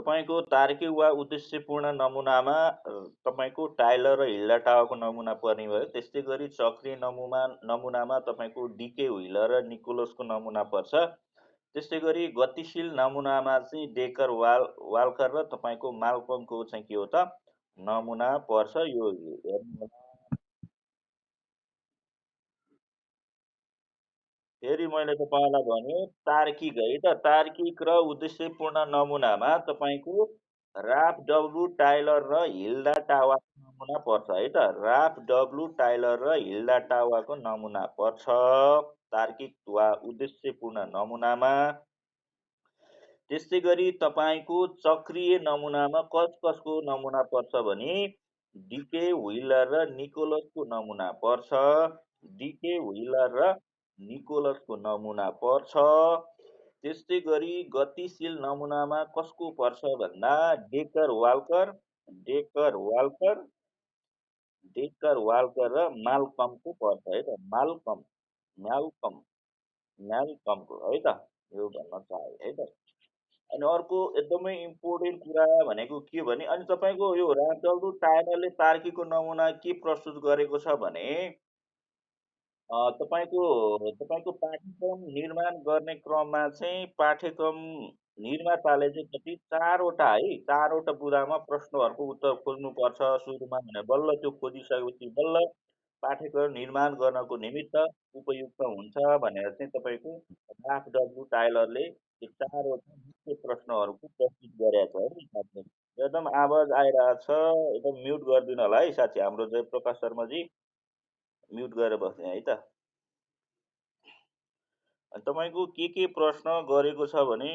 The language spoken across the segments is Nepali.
तपाईँको तार्किक वा उद्देश्यपूर्ण नमुनामा तपाईँको टाइलर र हिल्डा टावरको नमुना पर्ने भयो। त्यस्तै गरी चक्रीय नमुनामा तपाईँको डिके व्हिलर र निकोलसको नमुना पर्छ। त्यस्तै गरी गतिशील नमुनामा चाहिँ डेकर वाल्कर र तपाईँको माल्कमको चाहिँ के हो त नमुना पर्छ। यो हेर्नु फेरि मैले तपाईँलाई भने तार्किक है त, तार्किक र उद्देश्यपूर्ण नमुनामा तपाईँको राफ डब्लु टाइलर र हिल्डा टावाको नमुना पर्छ है त। राफ डब्लु टाइलर र हिल्डा टावाको नमुना पर्छ तार्किक वा उद्देश्यपूर्ण नमुनामा। त्यस्तै गरी तपाईँको चक्रीय नमुनामा कसको नमुना पर्छ भने डिके व्हिलर र निकोलसको नमुना पर्छ। डिके व्हिलर र निकोलसको नमुना पर्छ। त्यस्तै गरी गतिशील नमुनामा कसको पर्छ भन्दा डेकर वाल्कर र माल्कमको पर्छ है त। म्याल्कम म्याल्कमको है त, यो भन्न चाहे है त। अनि अर्को एकदमै इम्पोर्टेन्ट कुरा भनेको के भने, अनि तपाईँको यो राजडल्दु टाइलरले तार्कीको नमुना के प्रस्तुत गरेको छ भने तपाईँको तपाईँको पाठ्यक्रम निर्माण गर्ने क्रममा चाहिँ पाठ्यक्रम निर्माताले चाहिँ कति चारवटा बुँदामा प्रश्नहरूको उत्तर खोज्नुपर्छ सुरुमा भनेर बल्ल त्यो खोजिसकेपछि बल्ल पाठ्यक्रम निर्माण गर्नको निमित्त उपयुक्त हुन्छ भनेर चाहिँ तपाईँको राफ डब्लु टाइलरले यो चारवटा मुख्य प्रश्नहरूको प्रस्तुत गरेको छ है साथी। एकदम आवाज आइरहेछ, एकदम म्युट गरिदिनु होला है साथी। हाम्रो जयप्रकाश शर्माजी म्युट गरेर बस्ने है त। तपाईँको के प्रश्न गरेको छ भने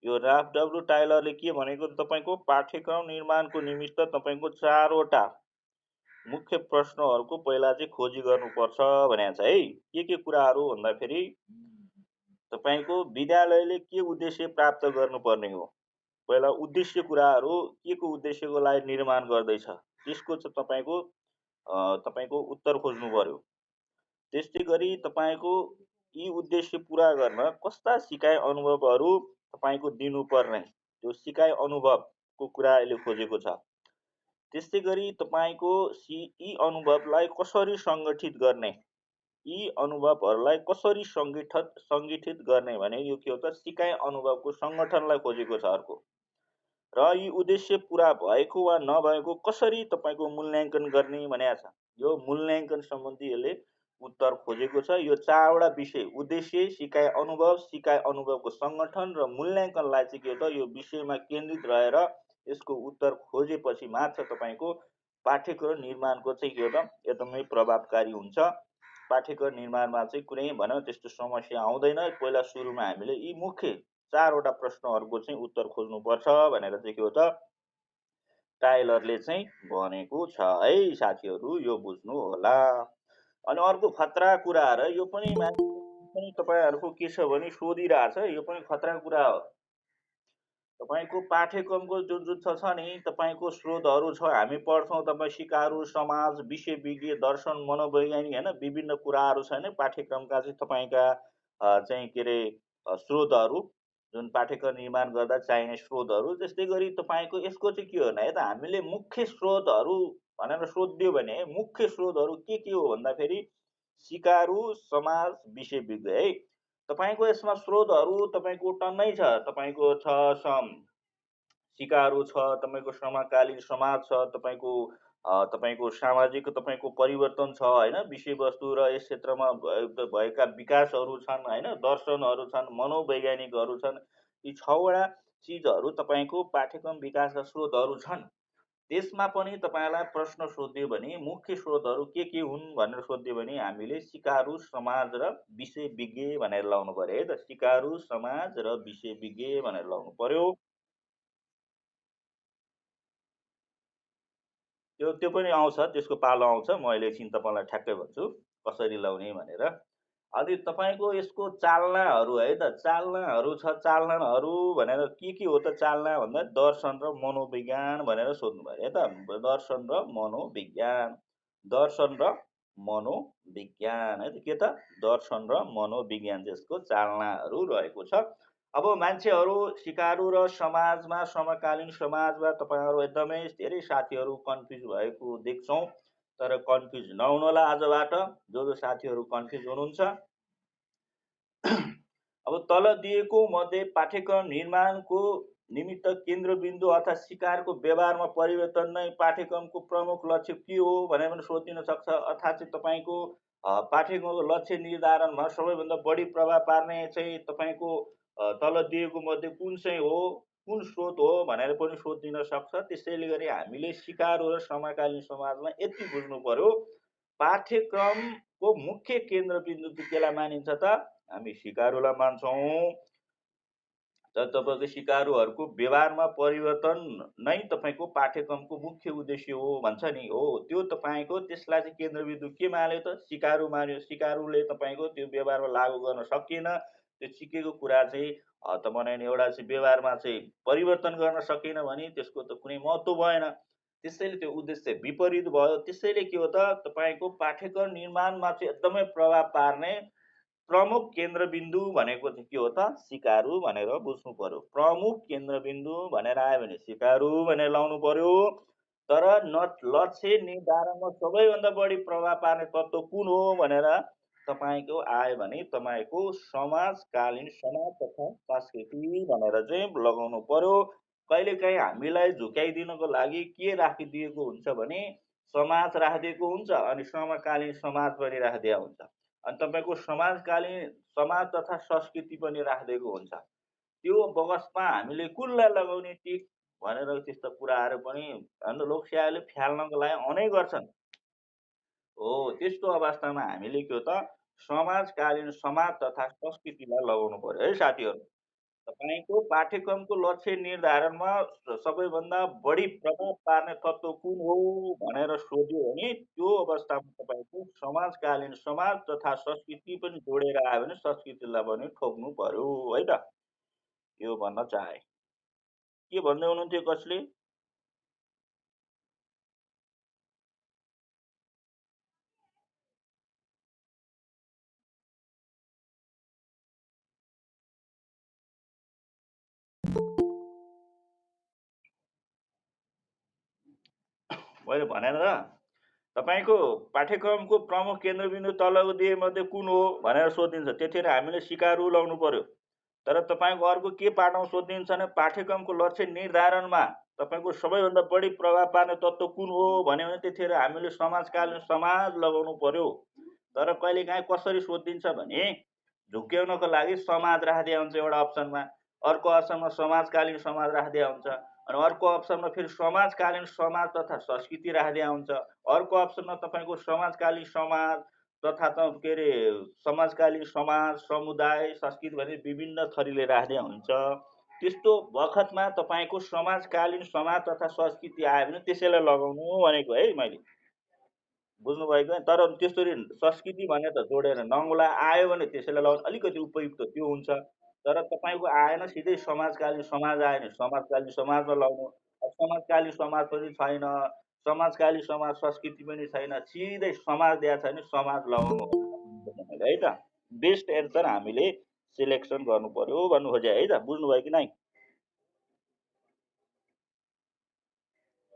यो राफ डब्लु टाइलरले के भनेको, तपाईँको पाठ्यक्रम निर्माणको निमित्त तपाईँको चारवटा मुख्य प्रश्नहरूको पहिला चाहिँ खोजी गर्नुपर्छ भनेको छ है। के कुराहरू भन्दाखेरि तपाईँको विद्यालयले के उद्देश्य प्राप्त गर्नुपर्ने हो, पहिला उद्देश्य कुराहरू के को उद्देश्यको लागि निर्माण गर्दैछ त्यसको चाहिँ तपाईँको उत्तर खोज्नु पर्यो। त्यस्तै गरी तपाईँको यी उद्देश्य पुरा गर्न कस्ता सिकाइ अनुभवहरू तपाईँको दिनुपर्ने, त्यो सिकाइ अनुभवको कुरा अहिले खोजेको छ। त्यस्तै गरी तपाईँको यी अनुभवलाई कसरी सङ्गठित गर्ने, यी अनुभवहरूलाई कसरी सङ्गठित गर्ने भने यो के हो त सिकाइ अनुभवको सङ्गठनलाई खोजेको छ अर्को। र यी उद्देश्य पुरा भएको वा नभएको कसरी तपाईँको मूल्याङ्कन गर्ने भनेको छ। यो मूल्याङ्कन सम्बन्धी यसले उत्तर खोजेको छ। यो चारवटा विषय उद्देश्य, सिकाइ अनुभवको सङ्गठन र मूल्याङ्कनलाई चाहिँ के हो त यो विषयमा केन्द्रित रहेर यसको उत्तर खोजेपछि मात्र तपाईँको पाठ्यक्रम निर्माणको चाहिँ के हो त एकदमै प्रभावकारी हुन्छ। पाठ्यक्रम निर्माणमा चाहिँ कुनै भनौँ त्यस्तो समस्या आउँदैन। पहिला सुरुमा हामीले यी मुख्य चारवटा प्रश्नहरूको चाहिँ उत्तर खोज्नुपर्छ भनेर चाहिँ के हो त टाइलरले चाहिँ भनेको छ है साथीहरू, यो बुझ्नु होला। अनि अर्को खतरा कुराहरू, यो पनि तपाईँहरूको के छ भने सोधिरहेछ, यो पनि खतरा कुरा हो। तपाईँको पाठ्यक्रमको जुन छ नि तपाईँको स्रोतहरू छ, हामी पढ्छौँ तपाईँ सिकारु समाज विषय विज्ञ दर्शन मनोवैज्ञानिक होइन विभिन्न कुराहरू छ होइन पाठ्यक्रमका चाहिँ तपाईँका चाहिँ के अरे स्रोतहरू, जुन पाठ्यक्रम निर्माण गर्दा चाहिने स्रोतहरू। त्यस्तै गरी तपाईँको यसको चाहिँ के हो भने है त हामीले मुख्य स्रोतहरू भनेर सोधिदियो भने मुख्य स्रोतहरू के हो भन्दाखेरि सिकारु समाज विषय विज्ञ है। तपाईँको यसमा स्रोतहरू तपाईँको टन्नै छ। तपाईँको छ सिकारु छ, तपाईँको समकालीन समाज छ, तपाईँको सामाजिक तपाईँको परिवर्तन छ होइन, विषयवस्तु र यस क्षेत्रमा भएका विकासहरू छन् होइन, दर्शनहरू छन्, मनोवैज्ञानिकहरू छन्। यी 6वटा चिजहरू तपाईँको पाठ्यक्रम विकासका स्रोतहरू छन्। त्यसमा पनि तपाईँलाई प्रश्न सोधियो भने मुख्य स्रोतहरू के हुन् भनेर सोधियो भने हामीले सिकारु समाज र विषय विज्ञ भनेर लाउनु पर्यो है त। सिकारु समाज र विषय विज्ञ भनेर लाउनु पर्यो। त्यो पनि आउँछ, त्यसको पालो आउँछ। म अहिले एकछिन तपाईँलाई ठ्याक्कै भन्छु कसरी लाउने भनेर। अनि तपाईँको यसको चालनाहरू है त, चालनाहरू छ। चालनाहरू भनेर के हो त चालना भन्दा दर्शन र मनोविज्ञान भनेर सोध्नु पर्यो है त। दर्शन र मनोविज्ञान, दर्शन र मनोविज्ञान है त। के त दर्शन र मनोविज्ञान त्यसको चालनाहरू रहेको छ। अब मान्छेहरू सिकारु र समाजमा समकालीन समाजमा तपाईँहरू एकदमै धेरै साथीहरू कन्फ्युज भएको देख्छौँ। तर कन्फ्युज नहुनुहोला आजबाट। जो जो साथीहरू कन्फ्युज हुनुहुन्छ, अब तल दिएको मध्ये पाठ्यक्रम निर्माणको निमित्त केन्द्रबिन्दु अर्थात् सिकारको व्यवहारमा परिवर्तन नै पाठ्यक्रमको प्रमुख लक्ष्य के हो भनेर पनि सोधिन सक्छ। अर्थात् चाहिँ तपाईँको पाठ्यक्रमको लक्ष्य निर्धारणमा सबैभन्दा बढी प्रभाव पार्ने चाहिँ तपाईँको तल दिएको मध्ये कुन चाहिँ हो, कुन स्रोत हो भनेर पनि सोधिन सक्छ। त्यसैले गरी हामीले सिकारु र समकालीन समाजमा यति बुझ्नु पर्यो, पाठ्यक्रमको मुख्य केन्द्रबिन्दु चाहिँ केलाई मानिन्छ त? हामी सिकारुलाई मान्छौँ। तर तपाईँको सिकारुहरूको व्यवहारमा परिवर्तन नै तपाईँको पाठ्यक्रमको मुख्य उद्देश्य हो भन्छ नि। हो, त्यो तपाईँको त्यसलाई चाहिँ केन्द्रबिन्दु के मान्यो त? सिकारु मान्यो। सिकारुले तपाईँको त्यो व्यवहारमा लागू गर्न सकिएन। त्यो सिकेको कुरा चाहिँ तपाईँले एउटा चाहिँ व्यवहारमा चाहिँ परिवर्तन गर्न सकिएन भने त्यसको त कुनै महत्त्व भएन। त्यसैले त्यो उद्देश्य विपरीत भयो। त्यसैले के हो त, तपाईँको पाठ्यक्रम निर्माणमा चाहिँ एकदमै प्रभाव पार्ने प्रमुख केन्द्रबिन्दु भनेको चाहिँ के हो त? सिकारु भनेर बुझ्नु पर्यो। प्रमुख केन्द्रबिन्दु भनेर आयो भने सिकारु भनेर लाउनु पर्यो। तर लक्ष्य निर्धारणमा सबैभन्दा बढी प्रभाव पार्ने तत्त्व कुन हो भनेर तपाईँको आयो भने तपाईँको समाजकालीन समाज तथा संस्कृति भनेर चाहिँ लगाउनु पर्यो। कहिलेकाहीँ हामीलाई झुक्याइदिनको लागि के राखिदिएको हुन्छ भने समाज राखिदिएको हुन्छ अनि समकालीन समाज पनि राखिदिएको हुन्छ। अनि तपाईँको समाजकालीन समाज तथा संस्कृति पनि राखिदिएको हुन्छ। त्यो बगसमा हामीले कुनलाई लगाउने टिक भनेर त्यस्तो कुराहरू पनि हाम्रो लोकसेवाले फ्याल्नको लागि औनै गर्छन्। हो, त्यस्तो अवस्थामा हामीले के हो त, समाजकालीन समाज तथा संस्कृतिलाई लगाउनु पर्यो है साथीहरू। तपाईँको पाठ्यक्रमको लक्ष्य निर्धारणमा सबैभन्दा बढी प्रभाव पार्ने तत्त्व कुन हो भनेर सोध्यो भने त्यो अवस्थामा तपाईँको समाजकालीन समाज तथा संस्कृति पनि जोडेर आयो भने संस्कृतिलाई पनि ठोक्नु पर्यो है त। यो भन्न चाहे। के भन्दै हुनुहुन्थ्यो कसले? मैले भनेन र, तपाईँको पाठ्यक्रमको प्रमुख केन्द्रबिन्दु तलको दिएमध्ये कुन हो भनेर सोधिन्छ। त्यतिखेर हामीले सिकारु लाउनु पर्यो। तर तपाईँको अर्को के पाठमा सोधिन्छ भने पाठ्यक्रमको लक्ष्य निर्धारणमा तपाईँको सबैभन्दा बढी प्रभाव पार्ने तत्त्व कुन हो भन्यो भने त्यतिखेर हामीले समाजकालीन समाज लगाउनु पर्यो। तर कहिलेकाहीँ कसरी सोधिन्छ भने झुक्क्याउनको लागि समाज राखिदिया हुन्छ एउटा अप्सनमा, अर्को अप्सनमा समाजकालीन समाज राखिदिया हुन्छ, अनि अर्को अप्सनमा फेरि समाजकालीन समाज तथा संस्कृति राखिदिया हुन्छ, अर्को अप्सनमा तपाईँको समाजकालीन समाज तथा त के अरे समाजकालीन समाज समुदाय संस्कृति भने विभिन्न थरीले राख्दै हुन्छ। त्यस्तो बखतमा तपाईँको समाजकालीन समाज तथा संस्कृति आयो भने त्यसैलाई लगाउनु भनेको है मैले। बुझ्नुभएको? तर त्यसरी संस्कृति भनेर त जोडेर नङ्गला आयो भने त्यसैलाई लगाउनु अलिकति उपयुक्त त्यो हुन्छ। तर तपाईँको आएन सिधै समाजकालीन समाज आयो भने समाजकालीन समाजमा लगाउनु। अब समाजकालीन समाज पनि छैन, समाजकालीन समाज संस्कृति पनि छैन, सिधै समाज दिएको छ भने समाज लगाउनु है त। बेस्ट एन्सर हामीले सिलेक्सन गर्नु पर्यो भन्नु खोजेँ है त। बुझ्नुभयो कि नै?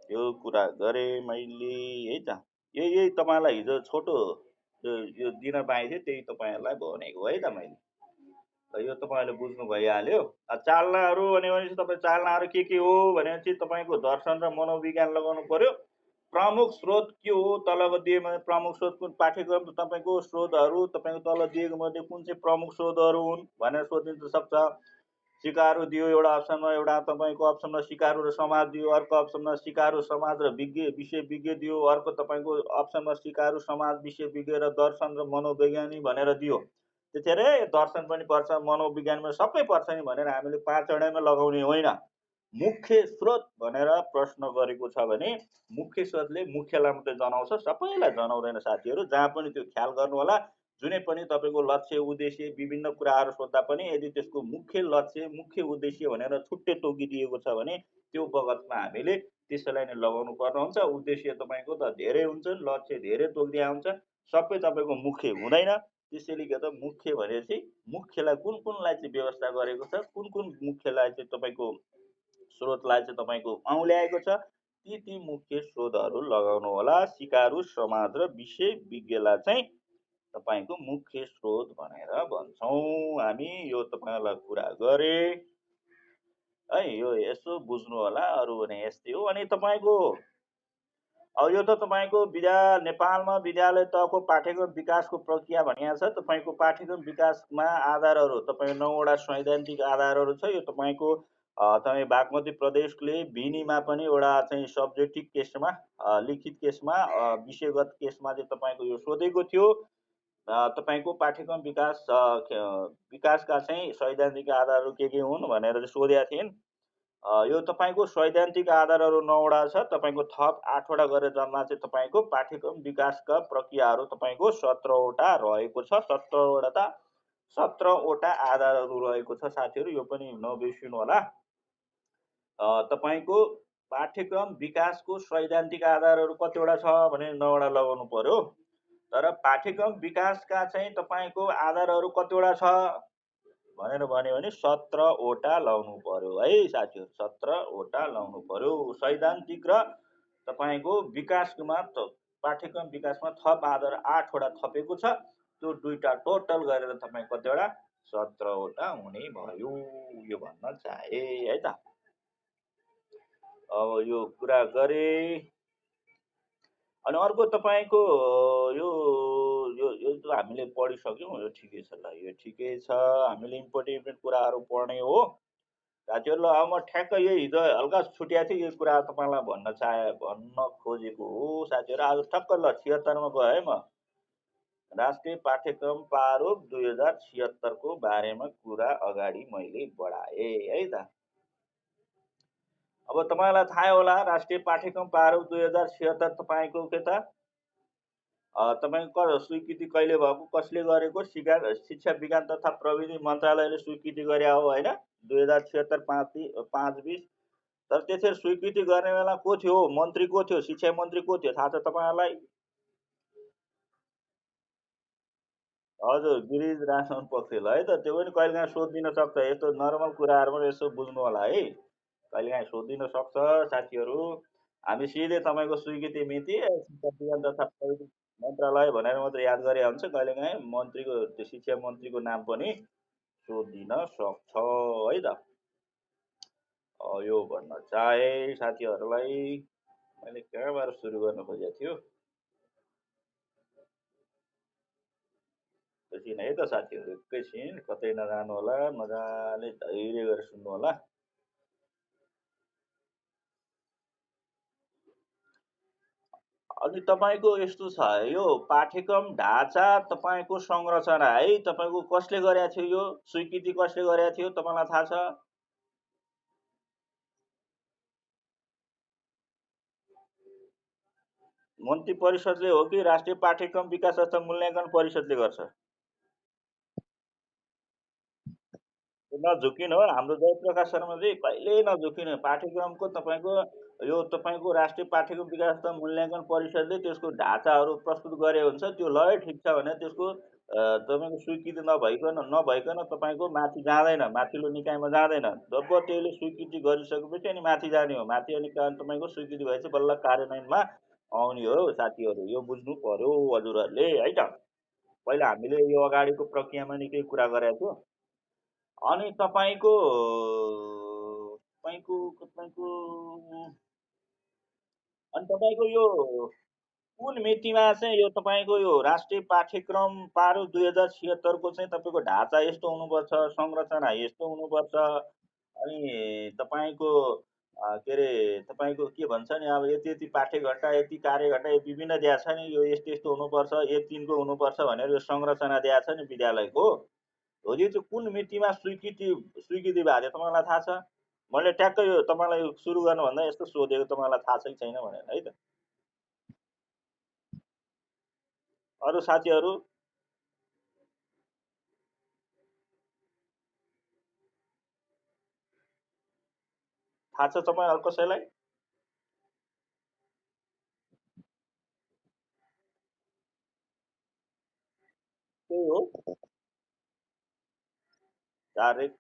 यो कुरा गरेँ मैले है त। यही तपाईँलाई हिजो छोटो यो दिन पाएँ थिएँ, त्यही तपाईँहरूलाई भनेको है त मैले। यो तपाईँहरूले बुझ्नु भइहाल्यो। चालनाहरू भनेपछि तपाईँ चालनाहरू के हो भनेपछि तपाईँको दर्शन र मनोविज्ञान लगाउनु पर्यो। प्रमुख स्रोत के हो तलको दिएमा प्रमुख स्रोत कुन, पाठ्यक्रम तपाईँको स्रोतहरू तपाईँको तल दिएको मध्ये कुन चाहिँ प्रमुख स्रोतहरू हुन् भनेर सोधिन सक्छ। सिकारु दियो एउटा अप्सनमा, एउटा तपाईँको अप्सनमा सिकारु र समाज दियो, अर्को अप्सनमा सिकारु समाज र विषय विज्ञ दियो, अर्को तपाईँको अप्सनमा सिकारु समाज विषय विज्ञ र दर्शन र मनोवैज्ञानिक भनेर दियो। त्यतिखेर दर्शन पनि पर्छ, मनोविज्ञान पनि सबै पर्छ नि भनेर हामीले 5 वटामा लगाउने होइन। मुख्य स्रोत भनेर प्रश्न गरेको छ भने मुख्य स्रोतले मुख्यलाई मात्रै जनाउँछ, सबैलाई जनाउँदैन साथीहरू। जहाँ पनि त्यो ख्याल गर्नु होला। जुनै पनि तपाईँको लक्ष्य उद्देश्य विभिन्न कुराहरू सोद्धा पनि यदि त्यसको मुख्य लक्ष्य मुख्य उद्देश्य भनेर छुट्टै तोकिदिएको छ भने त्यो बगतमा हामीले त्यसैलाई नै लगाउनु पर्ने हुन्छ। उद्देश्य तपाईँको त धेरै हुन्छन्, लक्ष्य धेरै तोकिदिया हुन्छ, सबै तपाईँको मुख्य हुँदैन। त्यसैले गर्दा मुख्य भनेपछि मुख्यलाई कुन कुनलाई चाहिँ व्यवस्था गरेको छ, कुन कुन मुख्यलाई चाहिँ तपाईँको स्रोतलाई चाहिँ तपाईँको औँल्याएको छ, ती मुख्य स्रोतहरू लगाउनु होला। सिकारु समाज र विषय विज्ञलाई चाहिँ तपाईँको मुख्य स्रोत भनेर भन्छौँ हामी। यो तपाईँलाई कुरा गरे है, यो यसो बुझ्नु होला। अरू भने यस्तै हो। अनि तपाईँको अब यो त तपाईँको नेपालमा विद्यालय तहको पाठ्यक्रम विकासको प्रक्रिया भनिएको छ। तपाईँको पाठ्यक्रम विकासमा आधारहरू तपाईँ 9वटा सैद्धान्तिक आधारहरू छ। यो तपाईँको तपाईँ बागमती प्रदेशले बिनीमा पनि एउटा चाहिँ सब्जेक्टिभ केसमा लिखित केसमा विषयगत केसमा चाहिँ तपाईँको यो सोधेको थियो। तपाईँको पाठ्यक्रम विकासका चाहिँ सैद्धान्तिक आधारहरू के हुन् भनेर चाहिँ सोधेका थिइन्। यो तपाईँको सैद्धान्तिक आधारहरू 9वटा छ। तपाईँको थप 8वटा गरेर जम्मा चाहिँ तपाईँको पाठ्यक्रम विकासका प्रक्रियाहरू तपाईँको 17वटा रहेको छ। 17वटा आधारहरू रहेको छ साथीहरू, यो पनि नबिर्सिनु होला। तपाईँको पाठ्यक्रम विकासको सैद्धान्तिक आधारहरू कतिवटा छ भने 9वटा लगाउनु पर्यो। तर पाठ्यक्रम विकासका चाहिँ तपाईँको आधारहरू कतिवटा छ भनेर भन्यो भने 17वटा लाउनु पर्यो है साथीहरू। 17वटा लाउनु पर्यो। सैद्धान्तिक र तपाईँको विकासमा पाठ्यक्रम विकासमा थप आधार 8वटा थपेको छ। त्यो दुईटा टोटल गरेर तपाईँ कतिवटा 17वटा हुने भयो, यो भन्न चाहे है त। अब यो कुरा गरे। अनि अर्को तपाईँको यो यो यो त हामीले पढिसक्यौँ, यो ठिकै छ ल, यो ठिकै छ। हामीले इम्पोर्टेन्ट कुराहरू पढ्ने हो साथीहरू। ल अब म ठ्याक्क यो हिजो हल्का छुट्याएको थिएँ, यो कुरा तपाईँलाई भन्न खोजेको हो साथीहरू। आज ठक्क ल 76मा गएँ है। म राष्ट्रिय पाठ्यक्रम प्रारूप 2076 बारेमा कुरा अगाडि मैले बढाएँ है त। अब तपाईँलाई थाहा होला राष्ट्रिय पाठ्यक्रम प्रारूप 2076 तपाईँको के त तपाईँको स्वीकृति कहिले भएको, कसले गरेको? शिक्षा विज्ञान तथा प्रविधि मन्त्रालयले स्वीकृति गरे हो होइन, 2076 5/20। तर त्यसरी स्वीकृति गर्ने बेला को थियो? मन्त्री को थियो? शिक्षा मन्त्री को थियो? थाहा छ तपाईँहरूलाई? हजुर, गिरिराज पोखरेल है त। त्यो पनि कहिलेकाहीँ सोधिदिन सक्छ। यस्तो नर्मल कुराहरू पनि यसो बुझ्नु होला है, कहिलेकाहीँ सोधिदिन सक्छ साथीहरू। हामी सिधै तपाईँको स्वीकृति मिति शिक्षा विज्ञान तथा प्रविधि मन्त्रालय भनेर मात्रै याद गरे हुन्छ। कहिलेकाहीँ मन्त्रीको त्यो शिक्षा मन्त्रीको नाम पनि सोधिदिन सक्छ है त। यो भन्न चाहे साथीहरूलाई। मैले कहाँबाट सुरु गर्न खोजेको थियो? एकैछिन है त साथीहरू, एकैछिन, कतै नजानु होला, मजाले धैर्य गरेर सुन्नु होला। अनि तपाईँको यस्तो छ, यो पाठ्यक्रम ढाँचा तपाईँको संरचना है, तपाईँको कसले गरेको थियो? यो स्वीकृति कसले गरेको थियो तपाईँलाई थाहा छ? मन्त्री परिषदले हो कि राष्ट्रिय पाठ्यक्रम विकास तथा मूल्याङ्कन परिषदले गर्छ? नझुकिनु हो, हाम्रो जयप्रकाश शर्माजी कहिल्यै नझुकिनु। पाठ्यक्रमको तपाईँको यो तपाईँको राष्ट्रिय पाठ्यक्रम विकास तथा मूल्याङ्कन परिषदले त्यसको ढाँचाहरू प्रस्तुत गरे हुन्छ। त्यो ल ठिक छ भने त्यसको तपाईँको स्वीकृति नभइकन तपाईँको माथि जाँदैन, माथिल्लो निकायमा जाँदैन। जब त्यसले स्वीकृति गरिसकेपछि अनि माथि जाने हो। माथि अनि तपाईँको स्वीकृति भएपछि बल्ल कार्यान्वयनमा आउने हो साथीहरू। यो बुझ्नु पर्यो हजुरहरूले है त। पहिला हामीले यो अगाडिको प्रक्रियामा निकै कुरा गरेका थियौँ। अनि तपाईँको तपाईँको तपाईँको अनि तपाईँको यो कुन मितिमा चाहिँ यो तपाईँको यो राष्ट्रिय पाठ्यक्रम प्रारूप 2076 को चाहिँ तपाईँको ढाँचा यस्तो हुनुपर्छ, संरचना यस्तो हुनुपर्छ, अनि तपाईँको के अरे तपाईँको के भन्छ नि, अब यति यति पाठ्यघट्टा, यति कार्यघट्टा विभिन्न दिएको छ नि, यो यस्तो यस्तो हुनुपर्छ, एक दिनको हुनुपर्छ भनेर यो संरचना दिएको छ नि विद्यालयको। हो यो चाहिँ कुन मितिमा स्वीकृति भएको थियो तपाईँलाई थाहा छ? मैले ट्याक्कै यो तपाईँलाई सुरु गर्नुभन्दा यस्तो सोधेको, तपाईँलाई थाहा छ कि छैन भनेर है त। अरू साथीहरू? थाहा छ तपाईँहरू कसैलाई? त्यही हो डाइरेक्ट।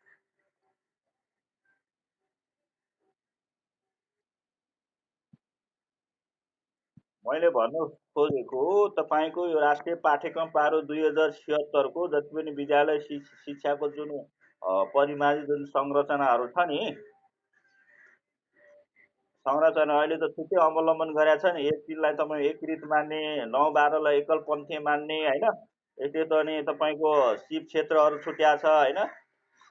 मैले भन्नु खोजेको तपाईँको यो राष्ट्रिय पाठ्यक्रम पारो 2076 को जति पनि विद्यालय शिक्षाको जुन परिमार्जित जुन संरचनाहरू छ नि, संरचना अहिले त छुट्टै अवलम्बन गरेका छ नि। एक चिजलाई तपाईँ एक रीत मान्ने, 9-12लाई एकल पन्थी मान्ने होइन। यसले त अनि तपाईँको सिप क्षेत्रहरू छुट्या छ होइन।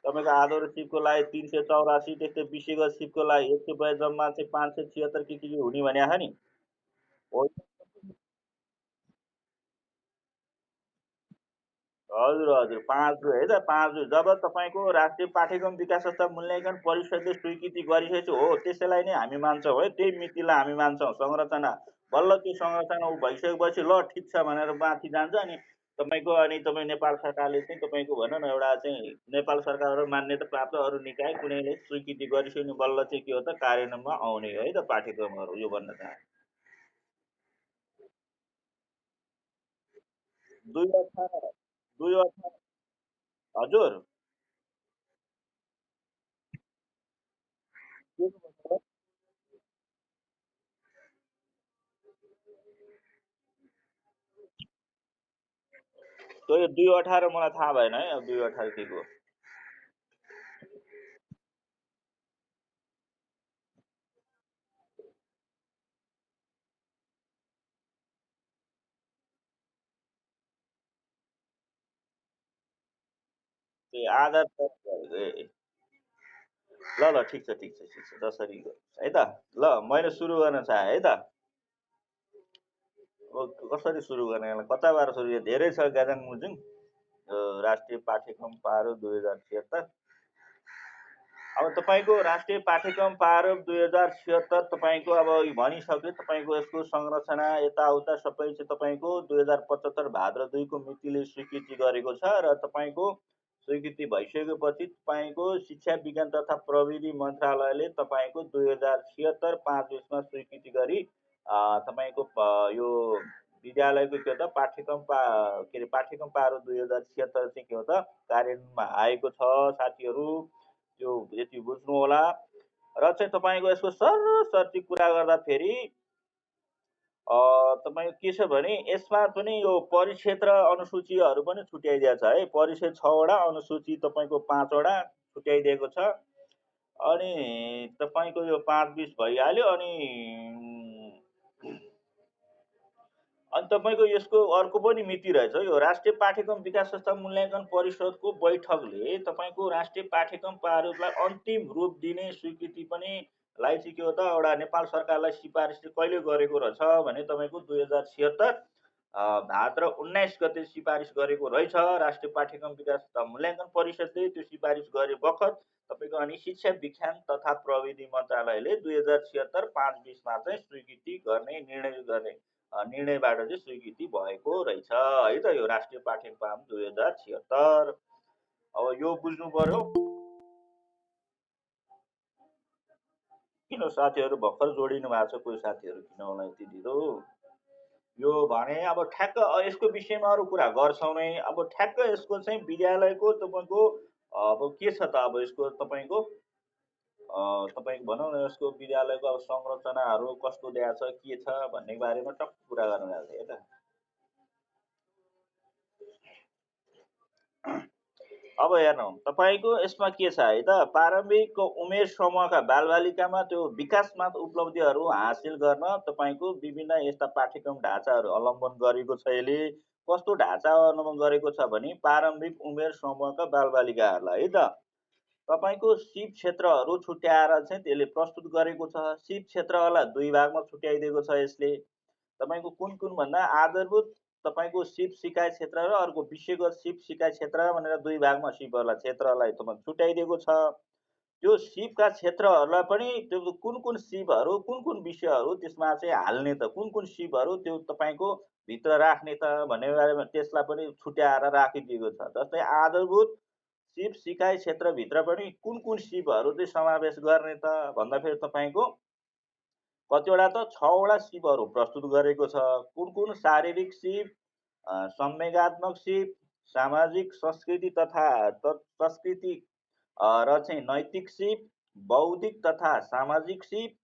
तपाईँको आदर सिपको लागि 384, त्यस्तै विषयगत सिपको लागि 100 जम्मा चाहिँ 576 के हुने भनेको छ नि। हो हजुर हजुर 5 है त 5 जब तपाईँको राष्ट्रिय पाठ्यक्रम विकास संस्था मूल्याङ्कन परिषदले स्वीकृति गरिसकेको हो त्यसैलाई नै हामी मान्छौँ है। त्यही मितिलाई हामी मान्छौँ संरचना। बल्ल त्यो संरचना ऊ भइसकेपछि ल ठिक छ भनेर माथि जान्छ। अनि तपाईँको अनि तपाईँ नेपाल सरकारले चाहिँ तपाईँको भनौँ न एउटा चाहिँ नेपाल सरकारबाट मान्यता प्राप्त अरू निकाय कुनैले स्वीकृति गरिसक्यो बल्ल चाहिँ के हो त कार्यान्वयनमा आउने है त पाठ्यक्रमहरू। यो भन्न चाहे 2018 2018 हजुर के को भन्नुभयो? त्यो 2018 मलाई थाहा भएन है। अब 2018 के को ए आधार कार्ड ए ल ल ठिक छ ठिक छ ठिक छ जसरी है त। ल मैले सुरु गर्न चाहेँ है त। कसरी सुरु गर्ने कताबाट सुरु धेरै छ गाजाङ मुजुङ। राष्ट्रिय पाठ्यक्रम पारो 2076। अब तपाईँको राष्ट्रिय पाठ्यक्रम प्रारूप 2076 तपाईँको अब भनिसक्यो। तपाईँको यसको संरचना यताउता सबै चाहिँ तपाईँको 2075 भाद्र 2 को मितिले स्वीकृति गरेको छ। र तपाईँको स्वीकृति भइसकेपछि तपाईँको शिक्षा विज्ञान तथा प्रविधि मन्त्रालयले तपाईँको 2076 5/20 स्वीकृति गरी तपाईँको यो विद्यालयको के हो त पाठ्यक्रम के अरे पाठ्यक्रम पारो 2076 चाहिँ के हो त कार्यान्वयनमा आएको छ साथीहरू। त्यो यति बुझ्नु होला। र चाहिँ तपाईँको यसको सरसर्ती कुरा गर्दाखेरि तपाईँको के छ भने यसमा पनि यो परिक्षेत्र अनुसूचीहरू पनि छुट्याइदिएको छ है। परिक्षेत्र 6वटा अनुसूची तपाईँको 5वटा छुट्याइदिएको छ। अनि तपाईँको यो 5-20 भइहाल्यो। अनि तपाईँको यसको अर्को पनि मिति रहेछ। यो राष्ट्रिय पाठ्यक्रम विकास संस्था मूल्याङ्कन परिषदको बैठकले तपाईँको राष्ट्रिय पाठ्यक्रम प्रारूपलाई अन्तिम रूप दिने स्वीकृति पनि लाई चाहिँ के हो त एउटा नेपाल सरकारलाई सिफारिस चाहिँ कहिले गरेको रहेछ भने तपाईँको 2076 भाद्र 19 गते सिफारिस गरेको रहेछ राष्ट्रिय पाठ्यक्रम विकास तथा मूल्याङ्कन परिषदले। त्यो सिफारिस गरे बखत तपाईँको अनि शिक्षा विज्ञान तथा प्रविधि मन्त्रालयले 2076 5/20 चाहिँ स्वीकृति गर्ने निर्णयबाट चाहिँ स्वीकृति भएको रहेछ है त यो राष्ट्रिय पाठ्यक्रम 2076। अब यो बुझ्नु पर्यो। किन साथीहरू भर्खर जोडिनु भएको छ कोही साथीहरू किन होला यति ढिलो। यो भने अब ठ्याक्क यसको विषयमा अरू कुरा गर्छौँ नै। अब ठ्याक्क यसको चाहिँ विद्यालयको तपाईँको अब के छ त अब यसको तपाईँको तपाईँको भनौँ न यसको विद्यालयको अब संरचनाहरू कस्तो ल्याएको छ के छ भन्ने बारेमा टक्क कुरा गर्नु गएको थियो त। अब हेर्नु तपाईँको यसमा के छ है त प्रारम्भिक उमेर समूहका बालबालिकामा त्यो विकासमा उपलब्धिहरू हासिल गर्न तपाईँको विभिन्न यस्ता पाठ्यक्रम ढाँचाहरू अवलम्बन गरेको छ। यसले कस्तो ढाँचा अवलम्बन गरेको छ भने प्रारम्भिक उमेर समूहका बालबालिकाहरूलाई है त तपाईँको सिप क्षेत्रहरू छुट्याएर चाहिँ त्यसले प्रस्तुत गरेको छ। सिप क्षेत्रहरूलाई 2 भागमा छुट्याइदिएको छ यसले। तपाईँको कुन कुन भन्दा आधारभूत तपाईँको सिप सिकाइ क्षेत्र र अर्को विषयगत सिप सिकाइ क्षेत्र भनेर 2 भागमा सिपहरूलाई क्षेत्रलाई तपाईँ छुट्याइदिएको छ। त्यो सिपका क्षेत्रहरूलाई पनि त्यो कुन कुन सिपहरू कुन कुन विषयहरू त्यसमा चाहिँ हाल्ने त कुन कुन सिपहरू त्यो तपाईँको भित्र राख्ने त भन्ने बारेमा त्यसलाई पनि छुट्याएर राखिदिएको छ। जस्तै आधारभूत सिप सिकाइ क्षेत्रभित्र पनि कुन कुन सिपहरू चाहिँ समावेश गर्ने त भन्दाखेरि तपाईँको कतिवटा त 6वटा सिपहरू प्रस्तुत गरेको छ। कुन कुन शारीरिक सिप, संवेगात्मक सिप, सामाजिक संस्कृति तथा सांस्कृतिक र चाहिँ नैतिक सिप, बौद्धिक तथा सामाजिक सिप,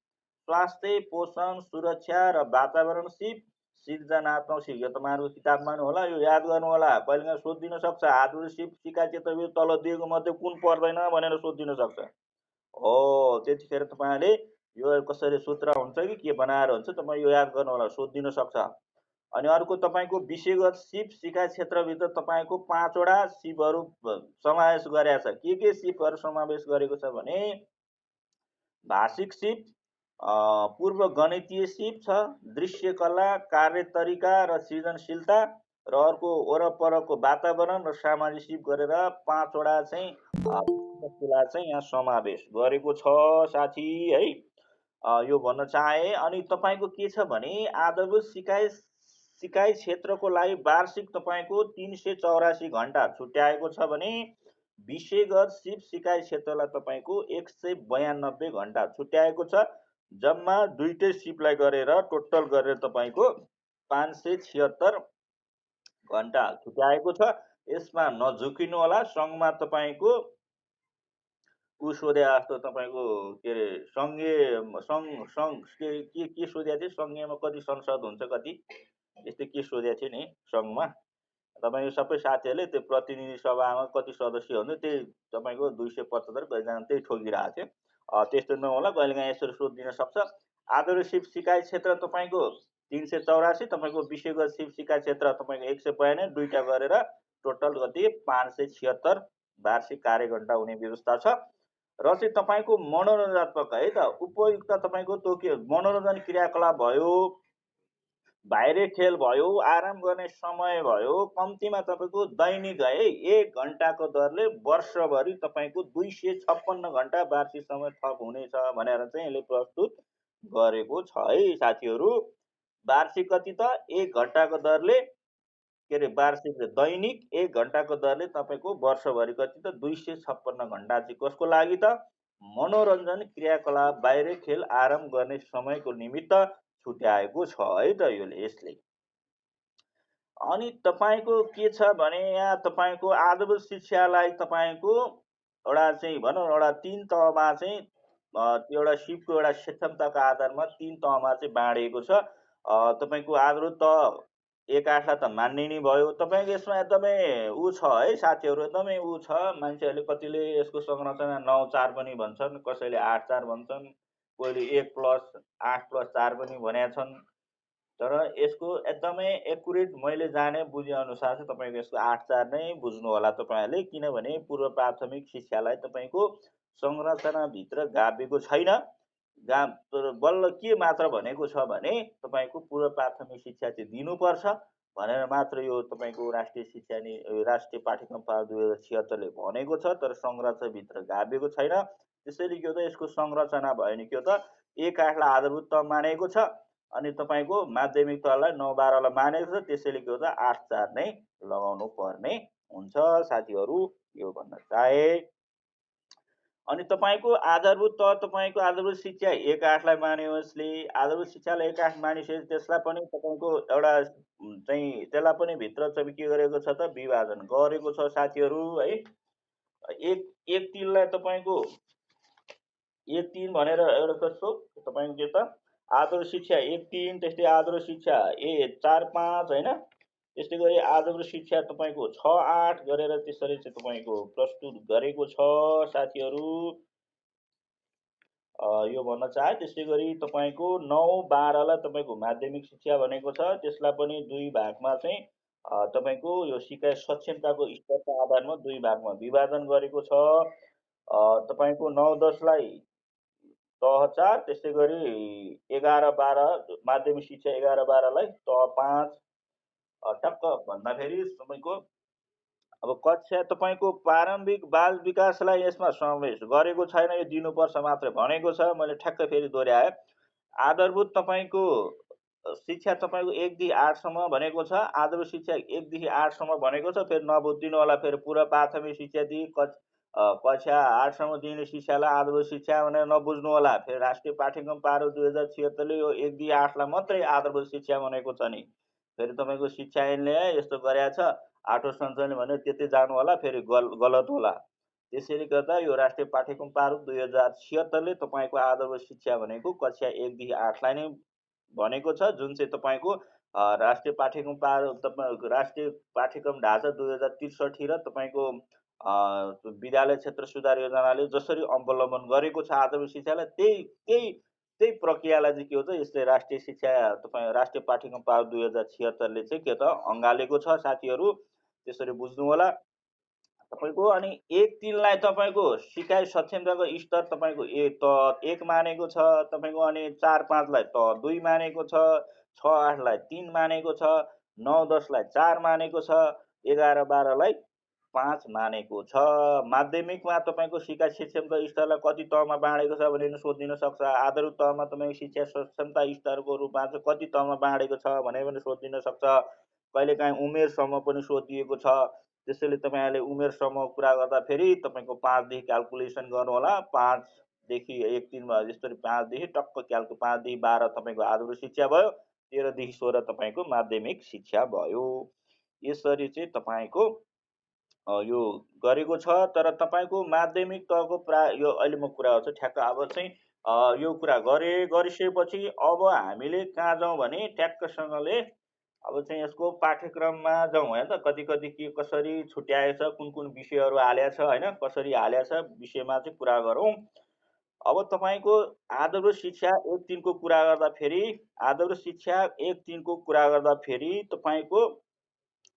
स्वास्थ्य, पोषण, सुरक्षा र वातावरण सिप, सृजनात्मक सिप। यो तपाईँहरूको किताबमा नि होला, यो याद गर्नु होला। कहिलेकाहीँ सोधिदिन सक्छ, आधुनिक सिप सिकाइ क्षेत्रभित्र तल दिएको मध्ये कुन पर्दैन भनेर सोधिदिन सक्छ। हो, त्यतिखेर तपाईँहरूले यो कसरी सूत्र हुन्छ कि के बनाएर हुन्छ, तपाईँ यो याद गर्नु होला, सोधिदिन सक्छ। अनि अर्को तपाईँको विषयगत सिप सिकाइ क्षेत्रभित्र तपाईँको 5वटा सिपहरू समावेश गरेका छ। के सिपहरू समावेश गरेको छ भने भाषिक सिप, पूर्व गणितीय सिप छ, दृश्यकला, कार्यतरिका र सृजनशीलता, र अर्को वरपरको वातावरण र सामाजिक सिप गरेर 5वटा चाहिँ चाहिँ यहाँ समावेश गरेको छ साथी है। यो भन्न चाहे। अनि तपाईँको के छ भने आधारभूत सिकाइ क्षेत्रको लागि वार्षिक तपाईँको 384 घण्टा छुट्याएको छ भने विषयगत सिप सिकाइ क्षेत्रलाई तपाईँको 192 घण्टा छुट्याएको छ। जम्मा दुईटै सिपलाई गरेर टोटल गरेर तपाईँको 576 घण्टा छुट्याएको छ। यसमा नझुकिनु होला। सङ्घमा तपाईँको ऊ सोधे जस्तो तपाईँको के अरे सङ्घ के सोधेको थियो, सङ्घीयमा कति संसद हुन्छ, कति यस्तै के सोधेको थियो नि सङ्घमा। तपाईँको सबै साथीहरूले त्यो प्रतिनिधि सभामा कति सदस्य हुन्छ त्यही तपाईँको 275 कतिजना त्यही ठोकिरहेको थियो। त्यस्तो नहोला, कहिलेकाहीँ यसरी सोधिदिन सक्छ। आधारभूत सिप सिकाइ क्षेत्र तपाईँको 384, तपाईँको विषयगत सिप सिकाइ क्षेत्र तपाईँको 192, दुईटा गरेर टोटल कति 576 वार्षिक कार्यघण्टा हुने व्यवस्था छ। र चाहिँ तपाईँको मनोरञ्जनात्मक है त उपयुक्त तपाईँको तोकियो मनोरञ्जन क्रियाकलाप भयो, बाहिरी खेल भयो, आराम गर्ने समय भयो, कम्तीमा तपाईँको दैनिक है 1 घण्टाको दरले वर्षभरि तपाईँको 256 घण्टा वार्षिक समय थप हुनेछ भनेर चाहिँ यसले प्रस्तुत गरेको छ है साथीहरू। वार्षिक कति त 1 घण्टाको दरले के अरे वार्षिक दैनिक 1 घण्टाको दरले तपाईँको वर्षभरि कति त 256 घण्टा चाहिँ कसको लागि त मनोरञ्जन क्रियाकलाप बाहिर खेल आराम गर्ने समयको निमित्त छुट्याएको छ है त यसले। अनि तपाईँको के छ भने यहाँ तपाईँको आधारभूत शिक्षालाई तपाईँको एउटा चाहिँ भनौँ एउटा 3 तहमा चाहिँ एउटा सिपको एउटा सक्षमताको आधारमा 3 तहमा चाहिँ बाँडिएको छ। तपाईँको आधारभूत तह 1/8लाई त मान्ने नै भयो। तपाईँको यसमा एकदमै ऊ छ है साथीहरू, एकदमै ऊ छ। मान्छेहरूले कतिले यसको संरचना 9/4 पनि भन्छन्, कसैले 8/4 भन्छन्, कोहीले 1+8+4 पनि भनेका छन्। तर यसको एकदमै एकुरेट मैले जाने बुझे अनुसार चाहिँ तपाईँको यसको 8/4 नै बुझ्नु होला तपाईँहरूले, किनभने पूर्व प्राथमिक शिक्षालाई तपाईँको संरचनाभित्र गाभेको छैन। बल्ल के मात्र भनेको छ भने तपाईँको पूर्व प्राथमिक शिक्षा चाहिँ दिनुपर्छ भनेर मात्र यो तपाईँको राष्ट्रिय शिक्षा राष्ट्रिय पाठ्यक्रम पाल 2076ले भनेको छ, तर संरचनाभित्र गाभेको छैन। त्यसैले के हो त यसको संरचना भयो नि के हो त 1/8लाई आधारभूत तह मानेको छ, अनि तपाईँको माध्यमिक तहलाई 9/12लाई मानेको छ। त्यसैले के हो त 8/4 नै लगाउनु पर्ने हुन्छ साथीहरू, यो भन्न चाहे। अनि तपाईँको आधारभूत तह तपाईँको आधारभूत शिक्षा 1/8लाई मान्यो यसले। आधारभूत शिक्षालाई 1/8 मानिसकेपछि त्यसलाई पनि तपाईँको एउटा चाहिँ त्यसलाई पनि भित्र चाहिँ के गरेको छ त विभाजन गरेको छ साथीहरू है। 1/3लाई तपाईँको 1/3 भनेर एउटा कस्तो तपाईँको के त आधारभूत शिक्षा 1/3, त्यस्तै आधारभूत शिक्षा 4/5 होइन, त्यस्तै गरी आधारभूत शिक्षा तपाईँको 6/8 गरेर त्यसरी चाहिँ तपाईँको प्रस्तुत गरेको छ साथीहरू, यो भन्न चाहे। त्यस्तै गरी तपाईँको 9/12लाई तपाईँको माध्यमिक शिक्षा भनेको छ, त्यसलाई पनि 2 भागमा चाहिँ तपाईँको यो सिकाइ सक्षमताको स्तरको आधारमा 2 भागमा विभाजन गरेको छ। तपाईँको 9-10लाई तह 4, त्यस्तै गरी 11-12 माध्यमिक शिक्षा 11-12लाई तह 5। टक्क भन्दाखेरि तपाईँको अब कक्षा तपाईँको प्रारम्भिक बाल विकासलाई यसमा समावेश गरेको छैन, यो दिनुपर्छ मात्रै भनेको छ। मैले ठ्याक्कै फेरि दोहोऱ्याएँ। आधारभूत तपाईँको शिक्षा तपाईँको 1देखि 8सम्म भनेको छ, आधारभूत शिक्षा 1देखि 8सम्म भनेको छ। फेरि नबुझिदिनु होला, फेरि पूर्व प्राथमिक शिक्षादेखि कक्षा 8सम्म दिने शिक्षालाई आधारभूत शिक्षा भनेर नबुझ्नु होला। फेरि राष्ट्रिय पाठ्यक्रम पारो 2076ले यो 1देखि 8लाई मात्रै आधारभूत शिक्षा भनेको छ नि। फेरि तपाईँको शिक्षा ऐनले यस्तो गरेको छ, 8औं संशोधनले भन्यो त्यतै जानु होला, फेरि गलत होला। त्यसैले गर्दा यो राष्ट्रिय पाठ्यक्रम प्रारूप 2076ले तपाईँको आधारभूत शिक्षा भनेको कक्षा 1 देखि 8लाई नै भनेको छ, जुन चाहिँ तपाईँको राष्ट्रिय पाठ्यक्रम राष्ट्रिय पाठ्यक्रम ढाँचा 2063 र तपाईँको विद्यालय क्षेत्र सुधार योजनाले जसरी अवलम्बन गरेको छ आधारभूत शिक्षालाई, त्यही प्रक्रियालाई चाहिँ के हो त यसले राष्ट्रिय शिक्षा राष्ट्रिय पाठ्यक्रम प्रारूप 2076ले चाहिँ के त अँगालेको छ साथीहरू, त्यसरी बुझ्नु होला तपाईँको। अनि 1-3लाई तपाईँको सिकाइ सक्षमताको स्तर तपाईँको एक मानेको छ तपाईँको, अनि 4-5लाई त 2 मानेको छ, 6-8लाई 3 मानेको छ, 9-10लाई 4 मानेको छ, 11-12लाई 5 मानेको छ। माध्यमिकमा तपाईँको सिकाइ सक्षमता स्तरलाई कति तहमा बाँडेको छ भनेर सोधिन सक्छ। आधारभूत तहमा तपाईँको शिक्षा सक्षमता स्तरको रूपमा चाहिँ कति तहमा बाँडेको छ भनेर पनि सोधिन सक्छ। कहिलेकाहीँ उमेरसम्म पनि सोधिएको छ। त्यसैले तपाईँहरूले उमेरसम्म कुरा गर्दाखेरि तपाईँको 5 देखि क्यालकुलेसन गर्नु होला। 5 देखि 1-3मा यसरी 5 देखि टक्क 5 देखि 12 तपाईँको आधारभूत शिक्षा भयो, 13 देखि 16 तपाईँको माध्यमिक शिक्षा भयो। यसरी चाहिँ तपाईँको यो गरेको छ। तर तपाईँको माध्यमिक तहको यो अहिले म कुरा गर्छु ठ्याक्क। अब चाहिँ यो कुरा गरिसकेपछि अब हामीले कहाँ जाउँ भने ठ्याक्कसँगले अब चाहिँ यसको पाठ्यक्रममा जाउँ होइन त। कति के कसरी छुट्याएछ, कुन विषयहरू हालेको छ होइन, कसरी हालेको छ विषयमा चाहिँ कुरा गरौँ। अब तपाईँको आधारभूत शिक्षा 1-3को कुरा गर्दाखेरि, आधारभूत शिक्षा 1-3को कुरा गर्दाखेरि तपाईँको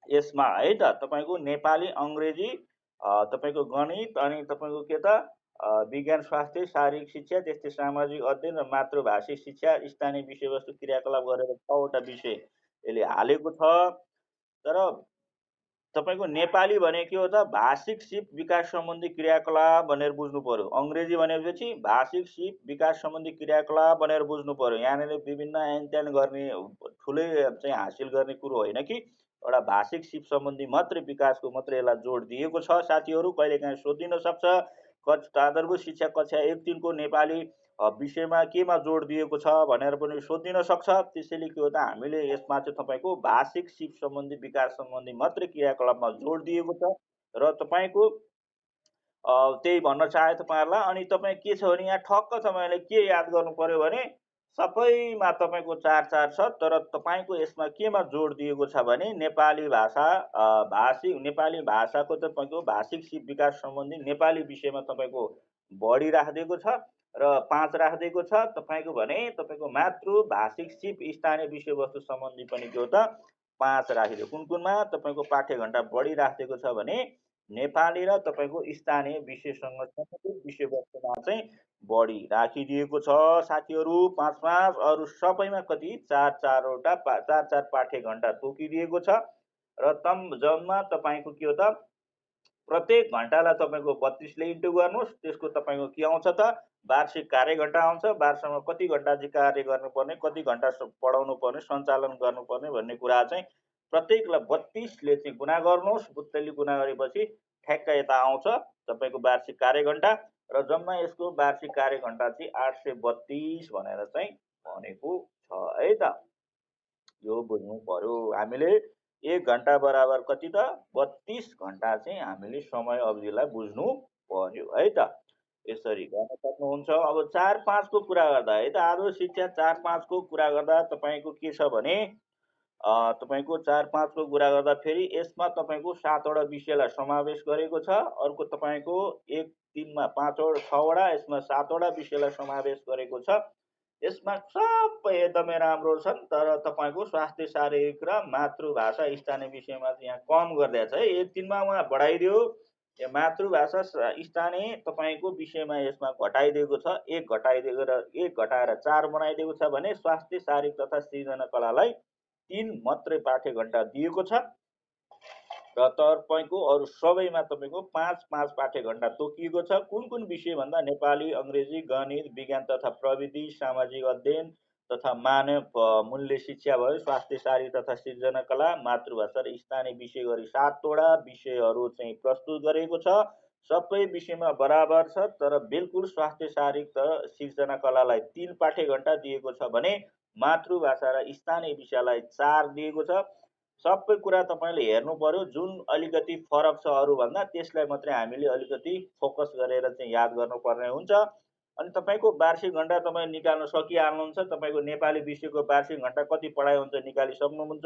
यसमा है त तपाईँको नेपाली, अङ्ग्रेजी, तपाईँको गणित, अनि तपाईँको के त विज्ञान, स्वास्थ्य, शारीरिक शिक्षा, त्यस्तै सामाजिक अध्ययन र मातृभाषिक शिक्षा, स्थानीय विषयवस्तु क्रियाकलाप गरेर 6वटा विषय यसले हालेको छ। तर तपाईँको नेपाली भने के हो त भाषिक सिप विकास सम्बन्धी क्रियाकलाप भनेर बुझ्नु पर्यो। अङ्ग्रेजी भनेपछि भाषिक सिप विकास सम्बन्धी क्रियाकलाप भनेर बुझ्नु पर्यो। यहाँनिर विभिन्न एनत्यान गर्ने ठुलै चाहिँ हासिल गर्ने कुरो होइन कि एउटा भाषिक सिप सम्बन्धी मात्रै विकासको मात्रै यसलाई जोड दिएको छ साथीहरू। कहिलेकाहीँ सोधिन सक्छ आधारभूत शिक्षा कक्षा 1-3को नेपाली विषयमा केमा जोड दिएको छ भनेर पनि सोधिन सक्छ। त्यसैले के हो त हामीले यसमा चाहिँ तपाईँको भाषिक सिप सम्बन्धी विकास सम्बन्धी मात्रै क्रियाकलापमा जोड दिएको छ र तपाईँको त्यही भन्न चाहे तपाईँहरूलाई। अनि तपाईँ के छ भने यहाँ ठक्क तपाईँले के याद गर्नु पर्यो भने सबैमा तपाईँको 4-4 छ, तर तपाईँको यसमा केमा जोड दिएको छ भने नेपाली भाषा नेपाली भाषाको तपाईँको भाषिक सिप विकास सम्बन्धी नेपाली विषयमा तपाईँको बढी राखिदिएको छ र 5 राखिदिएको छ तपाईँको भने तपाईँको मातृभाषिक सिप स्थानीय विषयवस्तु सम्बन्धी पनि के हो त 5 राखिदियो। कुनमा तपाईँको पाठ्यघण्टा बढी राखिदिएको छ भने नेपाली र तपाईँको स्थानीय विषयसँग सम्बन्धित विषयवस्तुमा चाहिँ बढी राखिदिएको छ साथीहरू। 5-5 अरू सबैमा कति 4-4वटा 4-4 पाठ्यघण्टा तोकिदिएको छ र जम्मा तपाईँको के हो त प्रत्येक घण्टालाई तपाईँको 32ले इन्टु गर्नुहोस्। त्यसको तपाईँको के आउँछ त वार्षिक कार्यघण्टा आउँछ। वार्षमा कति घण्टा चाहिँ कार्य गर्नुपर्ने, कति घण्टा पढाउनु पर्ने, सञ्चालन गर्नुपर्ने भन्ने कुरा चाहिँ प्रत्येकलाई 32ले चाहिँ गुणा गर्नुहोस्। 32ले गुणा गरेपछि ठ्याक्क यता आउँछ तपाईँको वार्षिक कार्यघण्टा र जम्मा यसको वार्षिक कार्यघण्टा चाहिँ 832 भनेर चाहिँ भनेको छ है त। यो बुझ्नु पर्यो हामीले। 1 घण्टा बराबर कति त 32 घण्टा चाहिँ हामीले समय अवधिलाई बुझ्नु पर्यो है त। यसरी गर्न सक्नुहुन्छ। अब 4-5को कुरा गर्दा है त आधारभूत शिक्षा 4-5को कुरा गर्दा तपाईँको के छ भने तपाईँको 4-5को कुरा गर्दा फेरि यसमा तपाईँको 7वटा विषयलाई समावेश गरेको छ। अर्को तपाईँको 1-3मा 6वटा, यसमा 7वटा विषयलाई समावेश गरेको छ। यसमा सबै एकदमै राम्रो छन्, तर तपाईँको स्वास्थ्य, शारीरिक र मातृभाषा स्थानीय विषयमा चाहिँ यहाँ कम गरिदिएको छ है। 1-3मा उहाँ बढाइदियो, यो मातृभाषा स्थानीय तपाईँको विषयमा यसमा घटाइदिएको छ। 1 घटाएर 4 बनाइदिएको छ भने स्वास्थ्य, शारीरिक तथा सृजना कलालाई 3 मात्रै पाठ्यघण्टा दिएको छ र तपाईँको अरू सबैमा तपाईँको 5-5 पाठ्यघण्टा तोकिएको छ। कुन विषय भन्दा नेपाली, अङ्ग्रेजी, गणित, विज्ञान तथा प्रविधि, सामाजिक अध्ययन तथा मानव मूल्य शिक्षा भयो, स्वास्थ्य, शारीरिक तथा सृजना कला, मातृभाषा र स्थानीय विषय गरी 7वटा विषयहरू चाहिँ प्रस्तुत गरेको छ। सबै विषयमा बराबर छ, तर बिल्कुल स्वास्थ्य, शारीरिक र सृजना कलालाई 3 पाठ्यघण्टा दिएको छ भने मातृभाषा र स्थानीय विषयलाई 4 दिएको छ। सबै कुरा तपाईँले हेर्नु पर्यो। जुन अलिकति फरक छ अरूभन्दा त्यसलाई मात्रै हामीले अलिकति फोकस गरेर चाहिँ याद गर्नुपर्ने हुन्छ। अनि तपाईँको वार्षिक घण्टा तपाईँ निकाल्न सकिहाल्नुहुन्छ। तपाईँको नेपाली विषयको वार्षिक घण्टा कति पढाइ हुन्छ निकालिसक्नुहुन्छ।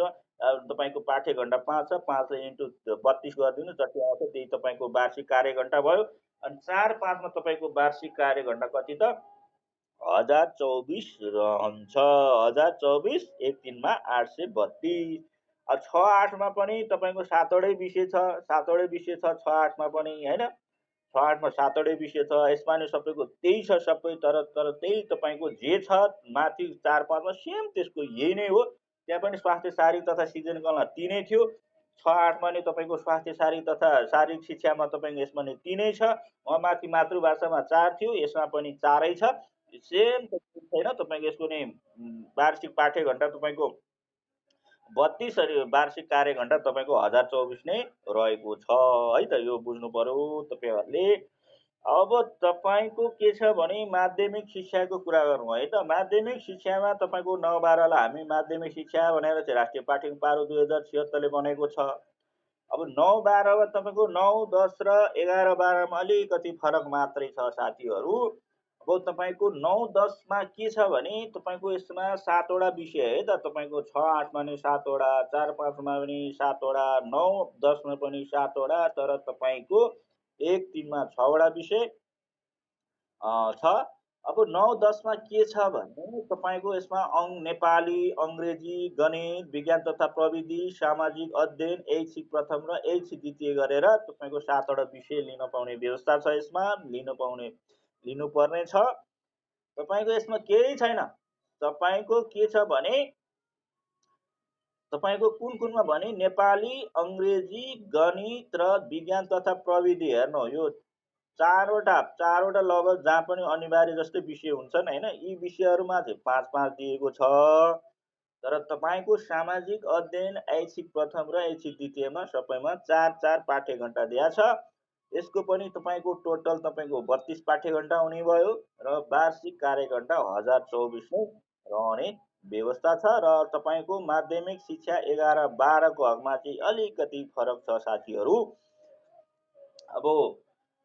तपाईँको पाठ्य घण्टा 5 छ, 5 इन्टु 32 गरिदिनु, जति आउँछ त्यही तपाईँको वार्षिक कार्य घण्टा भयो। अनि 4 5 मा तपाईँको वार्षिक कार्य घण्टा कति त 1024 रहन्छ। 1024 एक 3 मा 832। 6 8 मा पनि तपाईँको 7 वटै विषय छ, 7 वटै विषय छ 6 8 मा पनि, हैन? 6 8 मा 7 वटै विषय छ। यसमा नि सबैको त्यही छ सबै, तर त्यही तपाईँको जे छ माथि 4 5 मा सेम त्यसको यही नै हो। त्यहाँ पनि स्वास्थ्य शारीरिक तथा सिजन कला 3 नै थियो। 6 8 मा नि तपाईँको स्वास्थ्य शारीरिक तथा शारीरिक शिक्षामा तपाईँको यसमा नि 3 नै छ। माथि मातृभाषामा 4 थियो, यसमा पनि 4 छ। सेम छैन तपाईँको यसको नि वार्षिक पाठ्य घण्टा तपाईँको 32 अनि वार्षिक कार्य घण्टा तपाईँको 1024 नै रहेको छ है त। यो बुझ्नु पर्यो तपाईँहरूले। अब तपाईँको के छ भने माध्यमिक शिक्षाको कुरा गरौँ है त। माध्यमिक शिक्षामा तपाईँको 9 12 लाई हामी माध्यमिक शिक्षा भनेर चाहिँ राष्ट्रिय पाठ्यक्रम पारो 2076 ले बनेको छ। अब 9 12 मा तपाईँको 9 10 र 11 12 मा अलिकति फरक मात्रै छ साथीहरू। अब तपाईँको 9 10 मा के छ भने तपाईँको यसमा 7 वटा विषय है त। तपाईँको 6 8 मा नि 7 वटा, 4 5 मा पनि 7 वटा, 9 10 मा पनि 7 वटा, तर तपाईँको 1 3 मा 6 वटा विषय छ। अब 9 10 मा के छ भने तपाईँको यसमा नेपाली, अङ्ग्रेजी, गणित, विज्ञान तथा प्रविधि, सामाजिक अध्ययन, ऐच्छिक प्रथम र ऐच्छिक द्वितीय गरेर तपाईँको 7 वटा विषय लिन पाउने व्यवस्था छ। यसमा लिनुपर्ने छ। तपाईँको यसमा केही छैन। तपाईँको के छ भने तपाईँको कुन कुनमा भने नेपाली, अङ्ग्रेजी, गणित र विज्ञान तथा प्रविधि। हेर्नु यो चारवटा लगभग जहाँ पनि अनिवार्य जस्तै विषय हुन्छन् हैन। यी विषयहरूमा चाहिँ 5 5 दिएको छ। तर तपाईँको सामाजिक अध्ययन, ऐच्छिक प्रथम र ऐच्छिक द्वितीयमा सबैमा 4 4 पाठ्य घण्टा दिएको छ। यसको पनि तपाईँको टोटल तपाईँको 32 पाठ्य घण्टा हुने भयो र वार्षिक कार्य घण्टा 1024 नै रहने व्यवस्था छ। र तपाईँको माध्यमिक शिक्षा 11 12 को हकमा चाहिँ अलिकति फरक छ साथीहरू। अब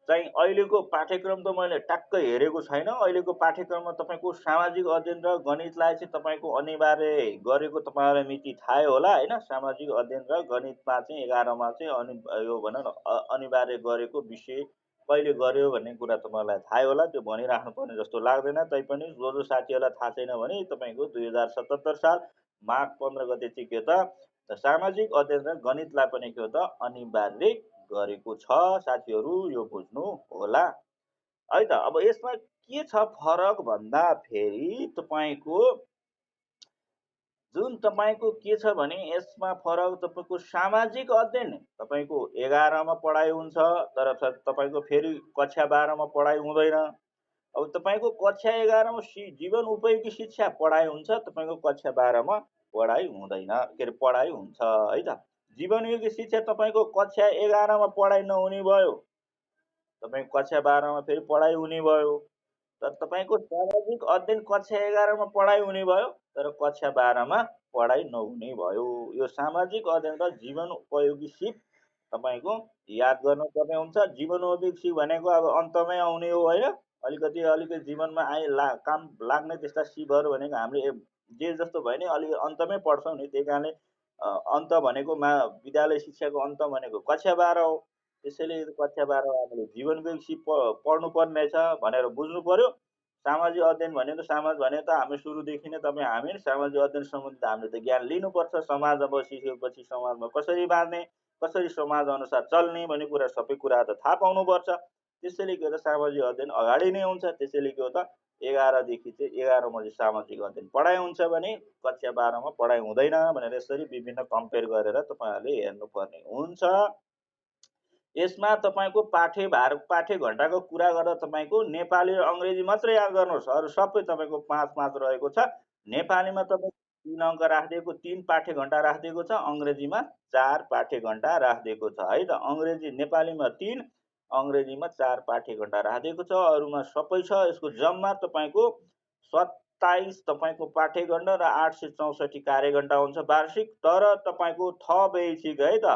चाहिँ अहिलेको पाठ्यक्रम त मैले टक्कै हेरेको छैन। अहिलेको पाठ्यक्रममा तपाईँको सामाजिक अध्ययन र गणितलाई चाहिँ तपाईँको अनिवार्य गरेको तपाईँहरूलाई मिति थाहै होला हैन। सामाजिक अध्ययन र गणितमा चाहिँ 11 मा चाहिँ यो भनौँ न अनिवार्य गरेको विषय कहिले गर्यो भन्ने कुरा तपाईँहरूलाई थाहै होला। त्यो भनिराख्नु पर्ने जस्तो लाग्दैन। तैपनि जो साथीहरूलाई थाहा छैन भने तपाईँको 2077 साल माघ 15 गते चाहिँ के त सामाजिक अध्ययन र गणितलाई पनि के हो त अनिवार्य गरेको छ साथीहरू। यो बुझ्नु होला है त। अब यसमा के छ फरक भन्दा फेरि तपाईँको जुन तपाईँको के छ भने यसमा फरक तपाईँको सामाजिक अध्ययन तपाईँको 11 मा पढाइ हुन्छ, तर तपाईँको फेरि कक्षा 12 मा पढाइ हुँदैन। अब तपाईँको कक्षा 11 मा जीवन उपयोगी शिक्षा पढाइ हुन्छ, तपाईँको कक्षा 12 मा पढाइ हुँदैन, के अरे पढाइ हुन्छ है त। जीवन उपयोगी शिक्षा तपाईँको कक्षा 11 मा पढाइ नहुने भयो, तपाईँको कक्षा 12 मा फेरि पढाइ हुने भयो। तर तपाईँको सामाजिक अध्ययन कक्षा 11 मा पढाइ हुने भयो, तर कक्षा 12 मा पढाइ नहुने भयो। यो सामाजिक अध्ययन र जीवन उपयोगी सिप तपाईँको याद गर्नुपर्ने हुन्छ। जीवन उपयोगी सिप भनेको अब अन्तमै आउने हो हैन। अलिकति जीवनमा काम लाग्ने त्यस्ता सिपहरू भनेको हामीले जे जस्तो भयो नि अलि अन्तमै पढ्छौँ नि। त्यही कारणले अन्त भनेको विद्यालय शिक्षाको अन्त भनेको कक्षा 12 हो। त्यसैले कक्षा 12 हामीले जीवन उपयोगी सिप पढ्नुपर्ने रहेछ भनेर बुझ्नु पर्यो। सामाजिक अध्ययन भनेको हामी सुरुदेखि नै हामी सामाजिक अध्ययन सम्बन्धित हामीले त ज्ञान लिनुपर्छ। समाजमा बसिसकेपछि समाजमा कसरी बाँच्ने, कसरी समाज अनुसार चल्ने भन्ने कुरा सबै कुरा त थाहा पाउनुपर्छ। त्यसैले के हो त सामाजिक अध्ययन अगाडि नै हुन्छ। त्यसैले के हो त 11 देखि चाहिँ 11 मा चाहिँ सामाजिक अध्ययन पढाइ हुन्छ भने कक्षा 12 मा पढाइ हुँदैन भनेर यसरी विभिन्न कम्पेयर गरेर तपाईँहरूले हेर्नुपर्ने हुन्छ। यसमा तपाईँको पाठ्य घण्टाको कुरा गर्दा तपाईँको नेपाली र अङ्ग्रेजी मात्रै याद गर्नुहोस्। अरू सबै तपाईँको 5 5 रहेको छ। नेपालीमा तपाईँको 3 अङ्क राखिदिएको, 3 पाठ्य घण्टा राखिदिएको छ। अङ्ग्रेजीमा 4 पाठ्य घण्टा राखिदिएको छ है त। नेपालीमा 3, अङ्ग्रेजीमा 4 पाठ्य घण्टा राखिदिएको छ। अरूमा सबै छ। यसको जम्मा तपाईँको 27 तपाईँको पाठ्यघण्टा र 864 कार्यघण्टा हुन्छ वार्षिक। तर तपाईँको थप ऐच्छिक है त,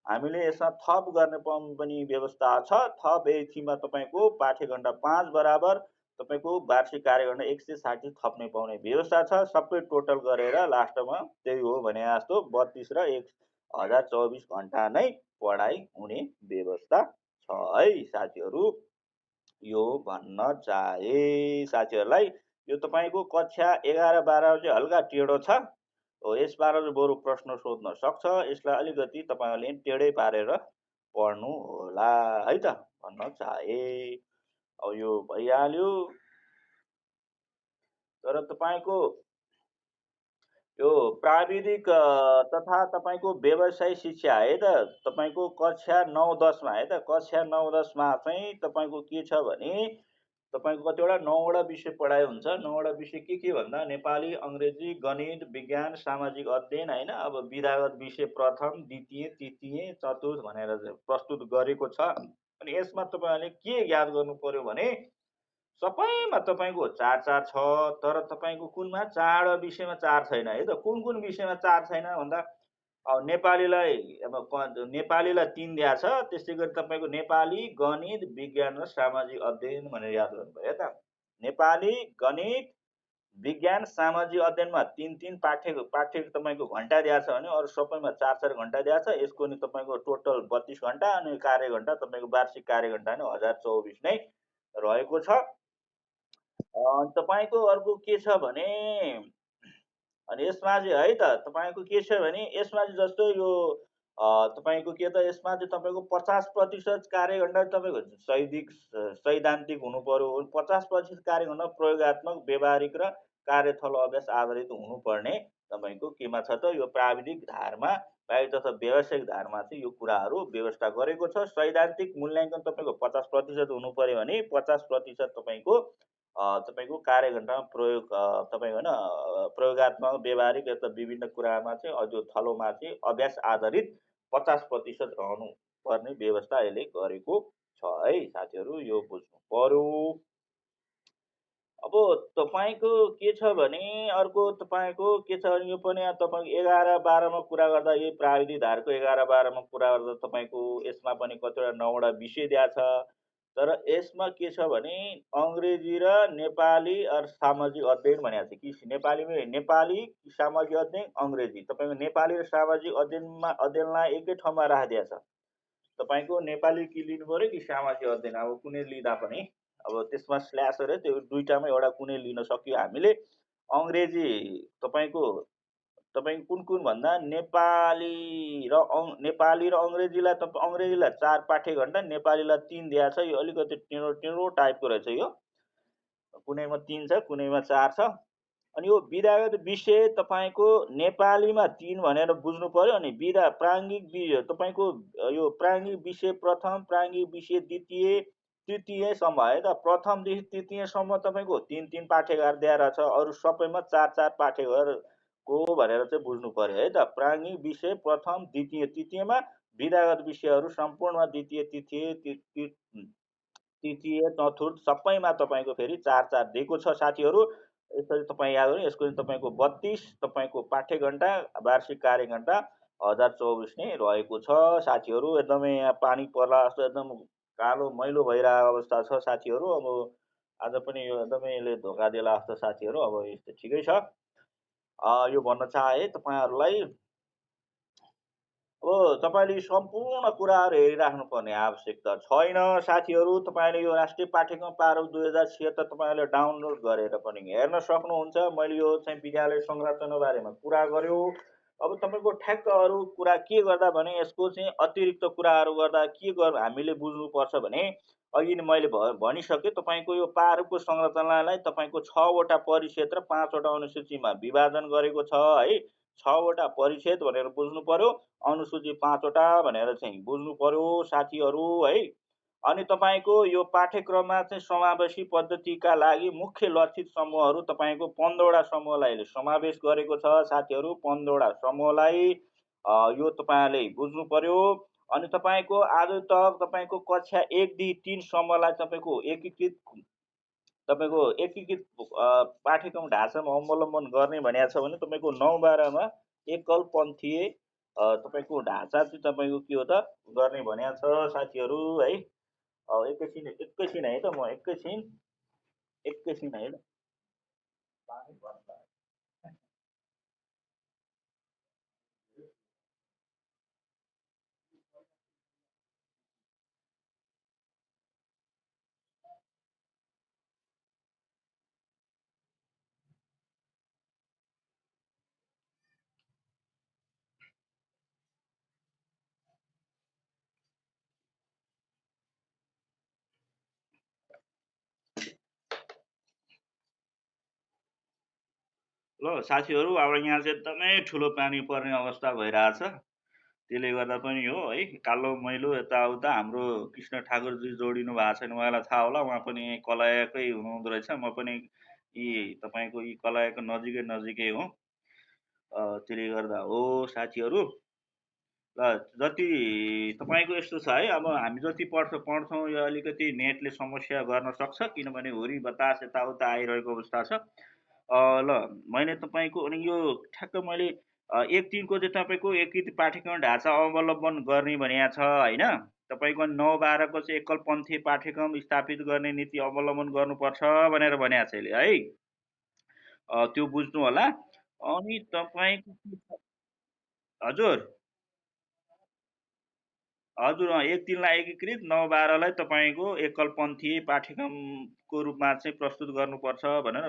हामीले यसमा थप गर्ने पनि व्यवस्था छ। थप ऐच्छिकमा तपाईँको पाठ्यघण्टा 5 बराबर तपाईँको वार्षिक कार्यघण्टा 160 थप्ने पाउने व्यवस्था छ। सबै टोटल गरेर लास्टमा त्यही हो भने जस्तो 32 र 1024 घण्टा नै पढाइ हुने व्यवस्था छ है साथीहरू। यो भन्न चाहे साथीहरूलाई। यो तपाईँको कक्षा 11-12 चाहिँ हल्का टेढो छ हो, यसबाट चाहिँ बरु प्रश्न सोध्न सक्छ। यसलाई अलिकति तपाईँहरूले टेढै पारेर पढ्नु होला है त भन्न चाहे। अब यो भइहाल्यो। तर तपाईँको यो प्राविधिक तथा तपाईँको व्यवसाय शिक्षा है त, तपाईँको कक्षा 9-10 मा है त, कक्षा 9-10 मा चाहिँ तपाईँको के छ भने तपाईँको कतिवटा 9वटा विषय पढाइ हुन्छ। 9वटा विषय के भन्दा नेपाली, अङ्ग्रेजी, गणित, विज्ञान, सामाजिक अध्ययन होइन। अब विधागत विषय प्रथम, द्वितीय, तृतीय, चतुर्थ भनेर प्रस्तुत गरेको छ। अनि यसमा तपाईँहरूले के याद गर्नु पर्यो भने सबैमा तपाईँको 4 छ। तर तपाईँको कुनमा 4 विषयमा 4 छैन है त। कुन विषयमा 4 छैन भन्दा अब नेपालीलाई 3 दिया छ। त्यसै गरी तपाईँको नेपाली, गणित, विज्ञान र सामाजिक अध्ययन भनेर याद गर्नुभयो है त। नेपाली, गणित, विज्ञान, सामाजिक अध्ययनमा 3 पाठ्य तपाईँको घण्टा दिया छ भने अरू सबैमा 4 घण्टा दिया छ। यसको नि तपाईँको टोटल 32 घण्टा अनि कार्यघण्टा तपाईँको वार्षिक कार्यघण्टा नै 1024 नै रहेको छ। तपाईँको अर्को के छ भने अनि यसमा चाहिँ है त तपाईँको के छ भने यसमा चाहिँ जस्तो यो तपाईँको के त यसमा चाहिँ तपाईँको 50% कार्यघण्टा तपाईँको सैद्धान्तिक हुनु पर्यो। 50% कार्यघण्टा प्रयोगात्मक, व्यवहारिक र कार्यथल अभ्यास आधारित हुनुपर्ने तपाईँको केमा छ त यो प्राविधिक धारमा प्राविधिक तथा व्यावसायिक धारमा चाहिँ यो कुराहरू व्यवस्था गरेको छ। सैद्धान्तिक मूल्याङ्कन तपाईँको 50% हुनु पर्यो भने 50% तपाईँको कार्यघण्टामा प्रयोग तपाईँको होइन प्रयोगात्मक, व्यावहारिक यस्ता विभिन्न कुरामा चाहिँ अझ थलोमा चाहिँ अभ्यास आधारित 50% रहनु पर्ने व्यवस्था यसले गरेको छ है साथीहरू। यो बुझ्नु पर्यो। अब तपाईँको के छ भने अर्को तपाईँको के छ भने यो पनि तपाईँको 11-12 मा कुरा गर्दा यही प्राविधिक धारको 11-12 मा कुरा गर्दा तपाईँको यसमा पनि कतिवटा 9वटा विषय दिया छ। तर यसमा के छ भने अङ्ग्रेजी र नेपाली र सामाजिक अध्ययन भनेको छ कि नेपालीमै नेपाली, सामाजिक अध्ययन, अङ्ग्रेजी। तपाईँको नेपाली र सामाजिक अध्ययनलाई एकै ठाउँमा राखिदिया छ। तपाईँको नेपाली कि लिनु पर्यो कि सामाजिक अध्ययन, अब कुनै लिँदा पनि अब त्यसमा स्ल्यास अरे त्यो दुईटामा एउटा कुनै लिन सक्यो हामीले। अङ्ग्रेजी तपाईँको कुन भन्दा नेपाली र अङ्ग्रेजीलाई अङ्ग्रेजीलाई 4 पाठ्यघण्टा, नेपालीलाई 3 दिया छ। यो अलिकति टेढो टाइपको रहेछ। यो कुनैमा 3 छ, कुनैमा 4 छ। अनि यो विधागत विषय तपाईँको नेपालीमा 3 भनेर बुझ्नु पर्यो। अनि प्राङ्गिक तपाईँको यो प्राङ्गिक विषय प्रथम, प्राङ्गिक विषय द्वितीय, तृतीयसम्म है त। प्रथमदेखि तृतीयसम्म तपाईँको 3 पाठ्यघर दिएर छ। अरू सबैमा 4 पाठ्यघरको भनेर चाहिँ बुझ्नु पर्यो है त। प्राङ्गिक विषय प्रथम, द्वितीय, तृतीयमा, विधागत विषयहरू सम्पूर्णमा द्वितीय, तृतीय, चतुर्थ सबैमा तपाईँको फेरि 4 दिएको छ साथीहरू। यसरी तपाईँ याद गर्नु। यसको तपाईँको 32 तपाईँको पाठ्यघण्टा, वार्षिक कार्यघण्टा 1024 नै रहेको छ साथीहरू। एकदमै यहाँ पानी पर्ला जस्तो एकदम कालो मैलो भइरहेको अवस्था छ साथीहरू। अब आज पनि यो एकदमै यसले धोका देला जस्तो साथीहरू। अब यस्तो ठिकै छ। यो भन्न चाहे तपाईँहरूलाई। अब तपाईँले सम्पूर्ण कुराहरू हेरिराख्नुपर्ने आवश्यकता छैन साथीहरू। तपाईँले यो राष्ट्रिय पाठ्यक्रम प्रारूप 2076 तपाईँहरूले डाउनलोड गरेर पनि हेर्न सक्नुहुन्छ। मैले यो चाहिँ विद्यालय संरचना बारेमा कुरा गर्यो। अब तपाईँको ठ्याक्क अरू कुरा के गर्दा भने यसको चाहिँ अतिरिक्त कुराहरू गर्दा के हामीले बुझ्नुपर्छ भने अघि नै मैले भनिसकेँ। तपाईँको यो प्रारूपको संरचनालाई तपाईँको 6वटा परिच्छेद र 5वटा अनुसूचीमा विभाजन गरेको छ है। 6वटा परिच्छेद भनेर बुझ्नु पर्यो, अनुसूची 5वटा भनेर चाहिँ बुझ्नु पर्यो साथीहरू है। अनि तपाईँको यो पाठ्यक्रममा चाहिँ समावेशी पद्धतिका लागि मुख्य लक्षित समूहहरू तपाईँको 15वटा समूहलाई समावेश गरेको छ साथीहरू। 15वटा समूहलाई यो तपाईँहरूले बुझ्नु पर्यो। अनि तपाईँको आज तक तपाईँको कक्षा 1, 2, 3 सम्मलाई तपाईँको एकीकृत तपाईँको एकीकृत पाठ्यक्रम ढाँचामा अवलम्बन गर्ने भनेको छ भने तपाईँको 9-12 एकलपन्थीय तपाईँको ढाँचा चाहिँ तपाईँको के हो त गर्ने भनेको छ साथीहरू है। एकैछिन एकैछिन है त, म एकैछिन एकैछिन है। ल साथीहरू, अब यहाँ चाहिँ एकदमै ठुलो पानी पर्ने अवस्था भइरहेछ। त्यसले गर्दा पनि हो है, कालो मैलो यताउता हाम्रो कृष्ण ठाकुरजी जोडिनु भएको छैन, उहाँलाई थाहा होला, उहाँ पनि कलयाकै हुनुहुँदो रहेछ। म पनि यी तपाईँको यी कलयाको नजिकै नजिकै हो। त्यसले गर्दा हो साथीहरू। ल जति तपाईँको यस्तो छ है, अब हामी जति पढ्छौँ यो अलिकति नेटले समस्या गर्न सक्छ, किनभने हुरी बतास यताउता आइरहेको अवस्था छ। ल मैले तपाईँको अनि यो ठ्याक्क मैले 1-3 को चाहिँ तपाईँको एकीकृत पाठ्यक्रम ढाँचा अवलम्बन गर्ने भनेको छ होइन। तपाईँको 9-12 को चाहिँ एकलपन्थी पाठ्यक्रम स्थापित गर्ने नीति अवलम्बन गर्नुपर्छ भनेर भनेको छ यसले है। त्यो बुझ्नु होला। अनि तपाईँको हजुर हजुर 1-3 लाई एकीकृत, 9-12 लाई तपाईँको एकलपन्थी पाठ्यक्रमको रूपमा चाहिँ प्रस्तुत गर्नुपर्छ भनेर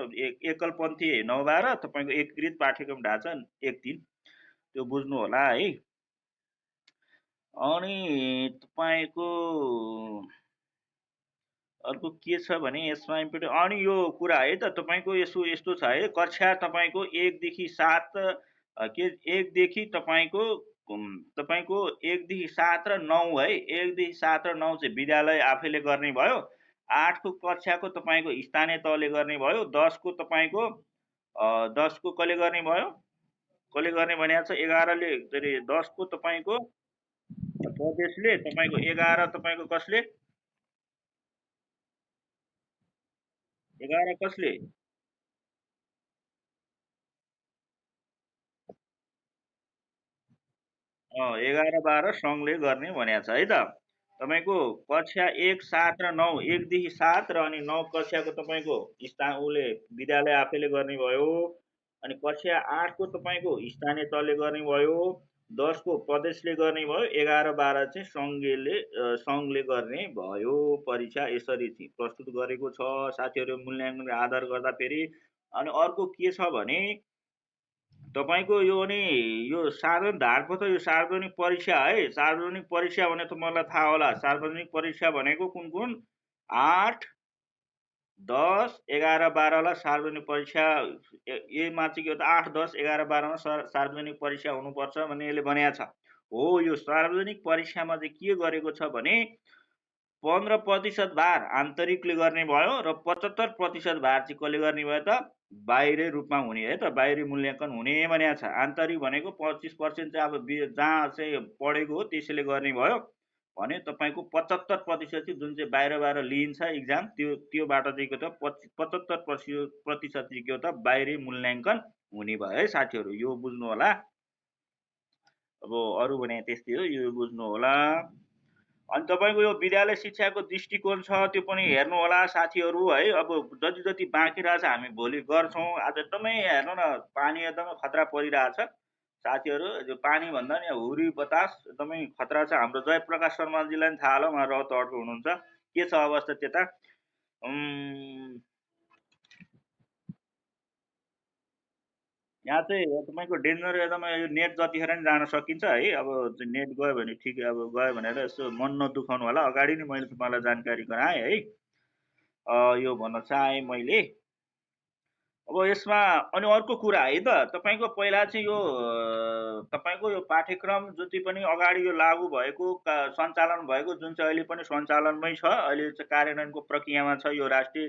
एकलपन्थी 9-12, तपाईँको एकीकृत पाठ्यक्रम ढाँचा 1-3, त्यो बुझ्नु होला है। अनि तपाईँको अर्को के छ भने यसमा अनि यो कुरा है त तपाईँको यसो यस्तो छ है, कक्षा तपाईँको 1 देखि 7 के 1 देखि तपाईँको 1 देखि 7 र 9 है, 1 देखि 7 र 9 चाहिँ विद्यालय आफैले गर्ने भयो। 8को कक्षाको तपाईँको स्थानीय तहले गर्ने भयो। 10को तपाईँको 10को कसले गर्ने भयो, कसले गर्ने भनेको छ 11ले, के अरे 10को तपाईँको प्रदेशले, तपाईँको 11 तपाईँको कसले, 11 कसले 11-12 सङ्घले गर्ने भनेको छ है त। तपाईँको कक्षा 1, 7 र 9, 1 देखि 7 र अनि 9 कक्षाको तपाईँको उसले विद्यालय आफैले गर्ने भयो। अनि कक्षा 8को तपाईँको स्थानीय तहले गर्ने भयो। 10को प्रदेशले गर्ने भयो। 11-12 चाहिँ सङ्घले गर्ने भयो। परीक्षा यसरी चाहिँ प्रस्तुत गरेको छ साथीहरू, मूल्याङ्कनको आधार गर्दा फेरि। अनि अर्को के छ भने तपाईँको यो नि यो सार्वजनिक धारको त यो सार्वजनिक परीक्षा है। सार्वजनिक परीक्षा भने त मलाई थाहा होला। सार्वजनिक परीक्षा भनेको कुन कुन 8, 10, 11, 12लाई सार्वजनिक परीक्षा। यसमा चाहिँ के हो त 8, 10, 11, 12मा सार्वजनिक परीक्षा हुनुपर्छ भन्ने यसले भनेको छ हो। यो सार्वजनिक परीक्षामा चाहिँ के गरेको छ भने 15% भार आन्तरिकले गर्ने भयो र 75% भार चाहिँ कसले गर्ने भयो त बाहिरी रूपमा हुने है त, बाहिरी मूल्याङ्कन हुने भनेको छ। आन्तरिक भनेको 25% चाहिँ अब जहाँ चाहिँ पढेको हो त्यसैले गर्ने भयो भने तपाईँको 75% चाहिँ जुन चाहिँ बाहिर लिइन्छ इक्जाम, त्योबाट चाहिँ के त 75% चाहिँ के हो त बाहिरी मूल्याङ्कन हुने भयो है साथीहरू, यो बुझ्नु होला। अब अरू भने त्यस्तै हो, यो बुझ्नु होला। अनि तपाईँको यो विद्यालय शिक्षाको दृष्टिकोण छ, त्यो पनि हेर्नु होला साथीहरू है। अब जति जति बाँकी रहेछ हामी भोलि गर्छौँ। आज एकदमै हेर्नु न, पानी एकदमै खतरा परिरहेछ साथीहरू। यो पानी भन्दा नि हुरी बतास एकदमै खतरा छ। हाम्रो जयप्रकाश शर्माजीलाई पनि थाहा होला, उहाँ रौतहटको हुनुहुन्छ। के छ अवस्था त्यता? यहाँ चाहिँ तपाईँको डेन्जर एकदमै, यो नेट जतिखेर नि जान सकिन्छ है। अब नेट गयो भने ठिक, अब गयो भनेर यसो मन नदुखाउनु होला। अगाडि नै मैले तपाईँलाई जानकारी गराएँ है। यो भन्न चाहेँ मैले। अब यसमा अनि अर्को कुरा है त तपाईँको पहिला चाहिँ यो तपाईँको यो पाठ्यक्रम जति पनि अगाडि यो लागू भएको सञ्चालन भएको जुन चाहिँ अहिले पनि सञ्चालनमै छ, अहिले चाहिँ कार्यान्वयनको प्रक्रियामा छ यो राष्ट्रिय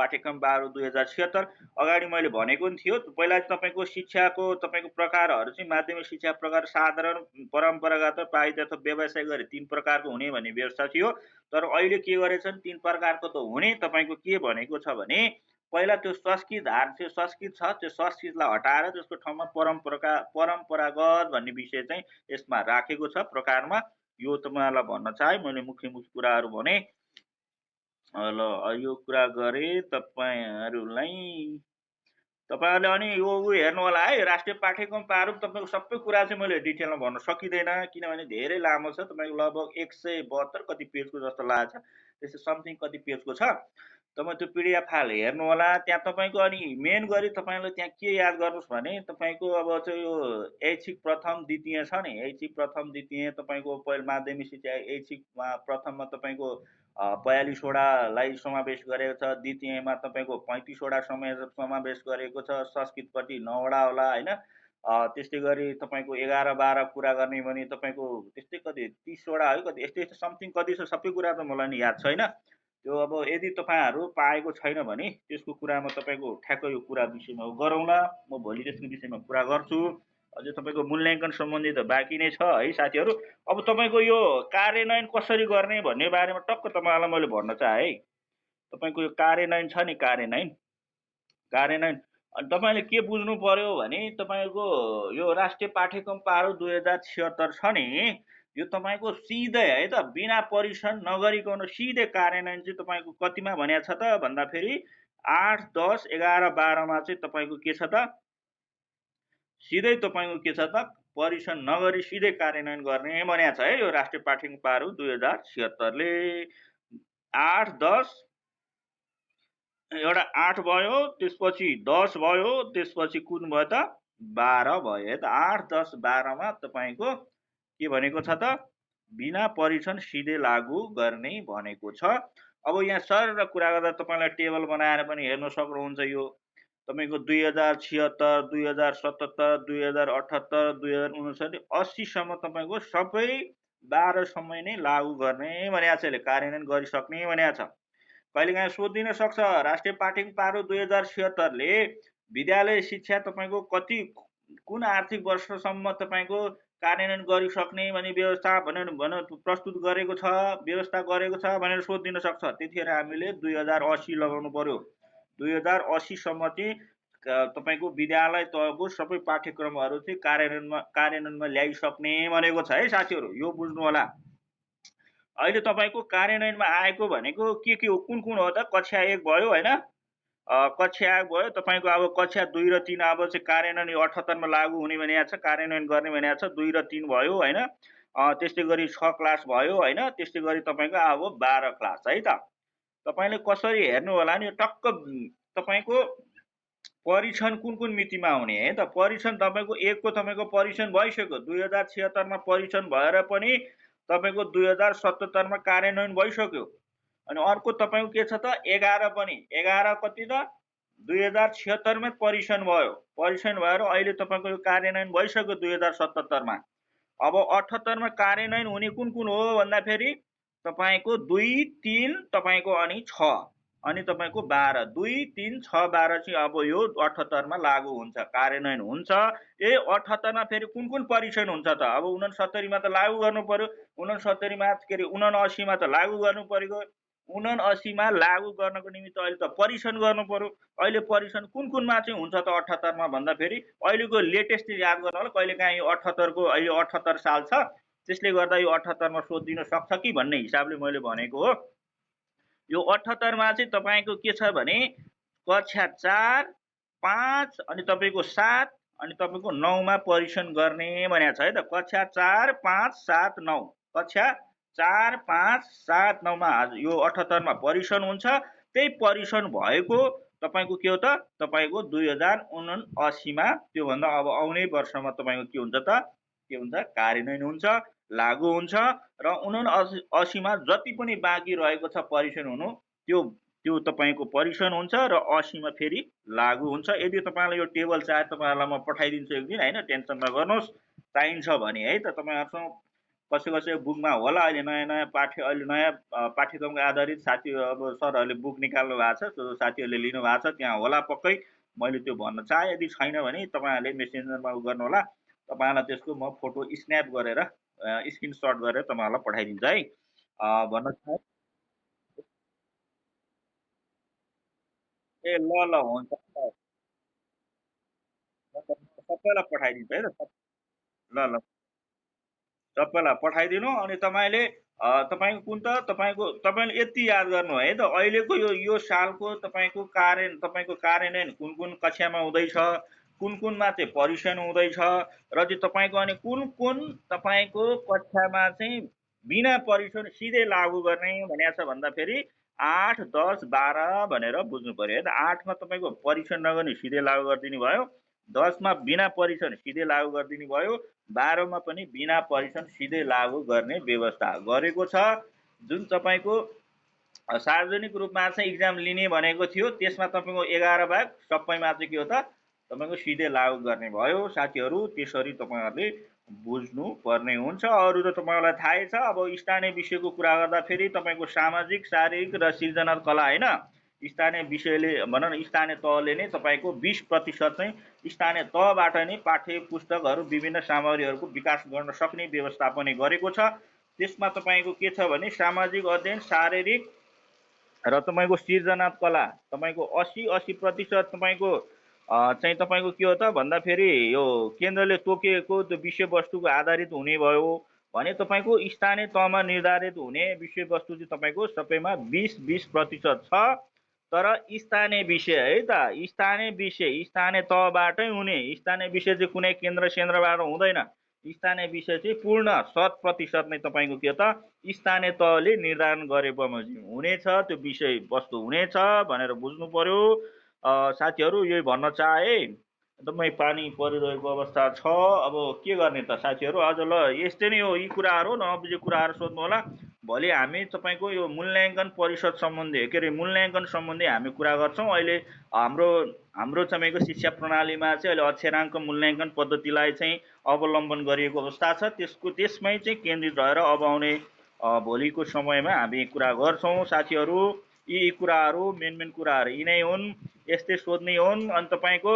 पाठ्यक्रम 12/2076। अगाडि मैले भनेको नि थियो, पहिला तपाईँको शिक्षाको तपाईँको प्रकारहरू चाहिँ माध्यमिक शिक्षा प्रकार साधारण, परम्परागत, प्राविधिक अथवा व्यवसाय गरी 3 प्रकारको हुने भन्ने व्यवस्था थियो। तर अहिले के गरेछन्, 3 प्रकारको त हुने, तपाईँको के भनेको छ भने पहिला त्यो संस्कृत हार थियो, संस्कृत छ, त्यो संस्कृतलाई हटाएर त्यसको ठाउँमा परम्परागत भन्ने विषय चाहिँ यसमा राखेको छ प्रकारमा। यो तपाईँहरूलाई भन्न चाहे, मैले मुख्य मुख्य कुराहरू भने। ल यो कुरा गरे तपाईँहरूले अनि यो हेर्नु होला है, राष्ट्रिय पाठ्यक्रम प्रारूप तपाईँको सबै कुरा चाहिँ मैले डिटेलमा भन्न सकिँदैन, किनभने धेरै लामो छ। तपाईँको लगभग 172 कति पेजको जस्तो लागेको छ, त्यस्तै समथिङ कति पेजको छ। तपाईँ त्यो पिडिएफ फाइल हेर्नु होला। त्यहाँ तपाईँको अनि मेन गरी तपाईँले त्यहाँ के याद गर्नुहोस् भने तपाईँको अब चाहिँ यो ऐच्छिक प्रथम द्वितीय छ नि, ऐच्छिक प्रथम द्वितीय तपाईँको पहिलो माध्यमिक शिक्षा ऐच्छिकमा प्रथममा तपाईँको 42वटालाई समावेश गरेको छ, द्वितीयमा तपाईँको 35वटा समावेश गरेको छ, संस्कृतपट्टि 9वटा होला होइन। त्यस्तै गरी तपाईँको 11-12 कुरा गर्ने भने तपाईँको त्यस्तै कति 30वटा है कति यस्तै यस्तो समथिङ कति छ, सबै कुरा त मलाई नि याद छैन। त्यो अब यदि तपाईँहरू पाएको छैन भने त्यसको कुरामा तपाईँको ठ्याक्कै यो कुरा विषयमा गरौँला, म भोलि त्यसको विषयमा कुरा गर्छु। अझै तपाईँको मूल्याङ्कन सम्बन्धी त बाँकी नै छ है साथीहरू। अब तपाईँको यो कार्यान्वयन कसरी गर्ने भन्ने बारेमा टक्क तपाईँहरूलाई मैले भन्न चाहेँ है। तपाईँको यो कार्यान्वयन छ नि, कार्यान्वयन अनि तपाईँले के बुझ्नु पर्यो भने तपाईँको यो राष्ट्रिय पाठ्यक्रम प्रारूप 2076 छ नि, यो तपाईँको सिधै है त बिना परीक्षण नगरिकन सिधै कार्यान्वयन चाहिँ तपाईँको कतिमा भनेको छ त भन्दाखेरि 8, 10, 11, 12मा चाहिँ तपाईँको के छ त, सिधै तपाईँको के छ त परीक्षण नगरी सिधै कार्यान्वयन गर्ने भनेको छ है यो राष्ट्रिय पाठ्यक्रम प्रारूप 2076ले। 8, 10 एउटा 8 भयो, त्यसपछि 10 भयो, त्यसपछि कुन भयो त 12 भयो है त। 8, 10, 12मा तपाईँको के भनेको छ त बिना परीक्षण सिधै लागू गर्ने भनेको छ। अब यहाँ सरर कुरा गर्दा तपाईँलाई टेबल बनाएर पनि हेर्न सक्नुहुन्छ। यो तपाईँको 2076, 2077, 2078, 2059, 80सम्म तपाईँको सबै 12सम्म नै लागू गर्ने भनेको छ, यसले कार्यान्वयन गरिसक्ने भनेको छ। कहिलेकाहीँ सोधिन सक्छ राष्ट्रिय पाठ्यक्रम प्रारूप 2076ले विद्यालय शिक्षा तपाईँको कति कुन आर्थिक वर्षसम्म तपाईँको कार्यान्वयन गरिसक्ने भन्ने व्यवस्था भनेर प्रस्तुत गरेको छ, व्यवस्था गरेको छ भनेर सोधिन सक्छ। त्यतिखेर हामीले 2080 लगाउनु पर्यो। 2080सम्म चाहिँ तपाईँको विद्यालय तहको सबै पाठ्यक्रमहरू चाहिँ कार्यान्वयनमा ल्याइसक्ने भनेको छ है साथीहरू, यो बुझ्नु होला। अहिले तपाईँको कार्यान्वयनमा आएको भनेको के हो, कुन हो त, कक्षा 1 भयो होइन, कक्षा 1 भयो तपाईँको। अब कक्षा 2 र 3 अब चाहिँ कार्यान्वयन 78मा लागू हुने भनेको छ, कार्यान्वयन गर्ने भनेको छ। 2 र 3 भयो होइन, त्यस्तै गरी 6 क्लास भयो होइन, त्यस्तै गरी तपाईँको अब 12 क्लास है त। तपाईँले कसरी हेर्नु होला नि, टक्क तपाईँको परीक्षण कुन मितिमा हुने है त। परीक्षण तपाईँको 1 को तपाईँको परीक्षण भइसक्यो, 2076मा परीक्षण भएर पनि तपाईँको 2077मा कार्यान्वयन भइसक्यो। अनि अर्को तपाईँको के छ त 11 पनि, 11 कति त 2076मै परीक्षण भयो, परीक्षण भएर अहिले तपाईँको यो कार्यान्वयन भइसक्यो 2077मा। अब 78मा कार्यान्वयन हुने कुन हो भन्दाखेरि तपाईँको 2, 3 तपाईँको अनि 6 अनि तपाईँको 12, 2, 3, 6, 12 चाहिँ अब यो 78मा लागू हुन्छ, कार्यान्वयन हुन्छ। 78मा फेरि कुन परीक्षण हुन्छ त, अब 69मा त लागू गर्नु पर्यो, 69मा के अरे 79मा त लागू गर्नु पर्यो, 79मा लागू गर्नको निमित्त अहिले त परीक्षण गर्नु पर्यो। अहिले परीक्षण कुनमा चाहिँ हुन्छ त 78मा भन्दाखेरि अहिलेको लेटेस्ट याद गर्नु होला, कहिलेकाहीँ यो 78को अहिले 78 साल छ, त्यसले गर्दा यो 78मा सोधिन सक्छ कि भन्ने हिसाबले मैले भनेको हो। यो 78मा चाहिँ तपाईँको के छ भने कक्षा 4, 5 अनि तपाईँको 7 अनि तपाईँको 9मा परीक्षण गर्ने भनेको छ है त। कक्षा 4, 5, 7, 9, कक्षा 4, 5, 7, 9मा यो 78मा परीक्षण हुन्छ। त्यही परीक्षण भएको तपाईँको के हो त तपाईँको 2079मा, त्योभन्दा अब आउने वर्षमा तपाईँको के हुन्छ त, के हुन्छ कार्यान्वयन हुन्छ, लागू हुन्छ। र 79मा जति पनि बाँकी रहेको छ परीक्षण हुनु, त्यो त्यो तपाईँको परीक्षण हुन्छ र 80 मा फेरि लागू हुन्छ। यदि तपाईँलाई यो टेबल चाहे तपाईँहरूलाई म पठाइदिन्छु एक दिन, होइन, टेन्सन नगर्नुहोस्। चाहिन्छ भने है त तपाईँहरूसँग कसै कसै बुकमा होला, अहिले नयाँ नयाँ अहिले नयाँ पाठ्यक्रमको आधारित साथी अब सरहरूले बुक निकाल्नु भएको छ, त्यो साथीहरूले लिनु भएको छ, त्यहाँ होला पक्कै। मैले त्यो भन्न चाहेँ। यदि छैन भने तपाईँहरूले मेसेन्जरमा उ गर्नुहोला, तपाईँहरूलाई त्यसको म फोटो स्न्याप गरेर स्क्रिनसट गरेर तपाईँहरूलाई पठाइदिन्छु है। भन्न चाहे ए ल ल हुन्छ सबैलाई पठाइदिन्छु है त। ल ल सबैलाई पठाइदिनु। अनि तपाईँले तपाईँको कुन त तपाईँले यति याद गर्नु है त, अहिलेको यो सालको तपाईँको कार्यान्वयन कुन कुन कक्षामा हुँदैछ, कुन कुनमा चाहिँ परीक्षण हुँदैछ, र चाहिँ तपाईँको अनि कुन कुन तपाईँको कक्षामा चाहिँ बिना परीक्षण सिधै लागू गर्ने भनेको छ भन्दाखेरि 8, 10, 12 भनेर बुझ्नु पर्यो है त। 8 मा तपाईँको परीक्षण नगर्ने सिधै लागू गरिदिनु भयो, 10 मा बिना परीक्षण सिधै लागू गरिदिनु भयो, 12 मा पनि बिना परीक्षण सिधै लागू गर्ने व्यवस्था गरेको छ। जुन तपाईँको सार्वजनिक रूपमा चाहिँ इक्जाम लिने भनेको थियो, त्यसमा तपाईँको 11 भाग सबैमा चाहिँ के हो त तपाईँको सिधै लागू गर्ने भयो साथीहरू। त्यसरी तपाईँहरूले बुझ्नु पर्ने हुन्छ। अरू त तपाईँहरूलाई थाहै छ। अब स्थानीय विषयको कुरा गर्दाखेरि तपाईँको सामाजिक, शारीरिक र सृजनात्मक कला, होइन, स्थानीय विषयले भनौँ न, स्थानीय तहले नै तपाईँको 20% चाहिँ स्थानीय तहबाट नै पाठ्य पुस्तकहरू, विभिन्न सामग्रीहरूको विकास गर्न सक्ने व्यवस्थापन गरेको छ। त्यसमा तपाईँको के छ भने सामाजिक अध्ययन, शारीरिक र तपाईँको सृजनात्मक कला तपाईँको 80% तपाईँको चाहिँ तपाईँको के हो त भन्दाखेरि यो केन्द्रले तोकेको त्यो विषयवस्तुको आधारित हुने भयो भने तपाईँको स्थानीय तहमा निर्धारित हुने विषयवस्तु चाहिँ तपाईँको सबैमा 20% छ। तर स्थानीय विषय है त, स्थानीय विषय स्थानीय तहबाटै हुने, स्थानीय विषय चाहिँ कुनै केन्द्र सेन्द्रबाट हुँदैन। स्थानीय विषय चाहिँ पूर्ण 100% नै तपाईँको के त स्थानीय तहले निर्धारण गरे बमोजिम हुनेछ, त्यो विषय वस्तु हुनेछ भनेर बुझ्नु पर्यो साथीहरू। यही भन्न चाहे। एकदमै पानी परिरहेको अवस्था छ। अब के गर्ने त साथीहरू, अझ ल यस्तै नै हो। यी कुराहरू नबुझेको कुराहरू सोध्नु होला। भोलि हामी तपाईँको यो मूल्याङ्कन परिषद सम्बन्धी, के अरे मूल्याङ्कन सम्बन्धी हामी कुरा गर्छौँ। अहिले हाम्रो हाम्रो तपाईँको शिक्षा प्रणालीमा चाहिँ अहिले अक्षराङ्क मूल्याङ्कन पद्धतिलाई चाहिँ अवलम्बन गरिएको अवस्था छ। त्यसमै चाहिँ केन्द्रित रहेर अब आउने भोलिको समयमा हामी कुरा गर्छौँ साथीहरू। यी कुराहरू मेन कुराहरू यिनै हुन्, यस्तै सोध्ने हुन्। अनि तपाईँको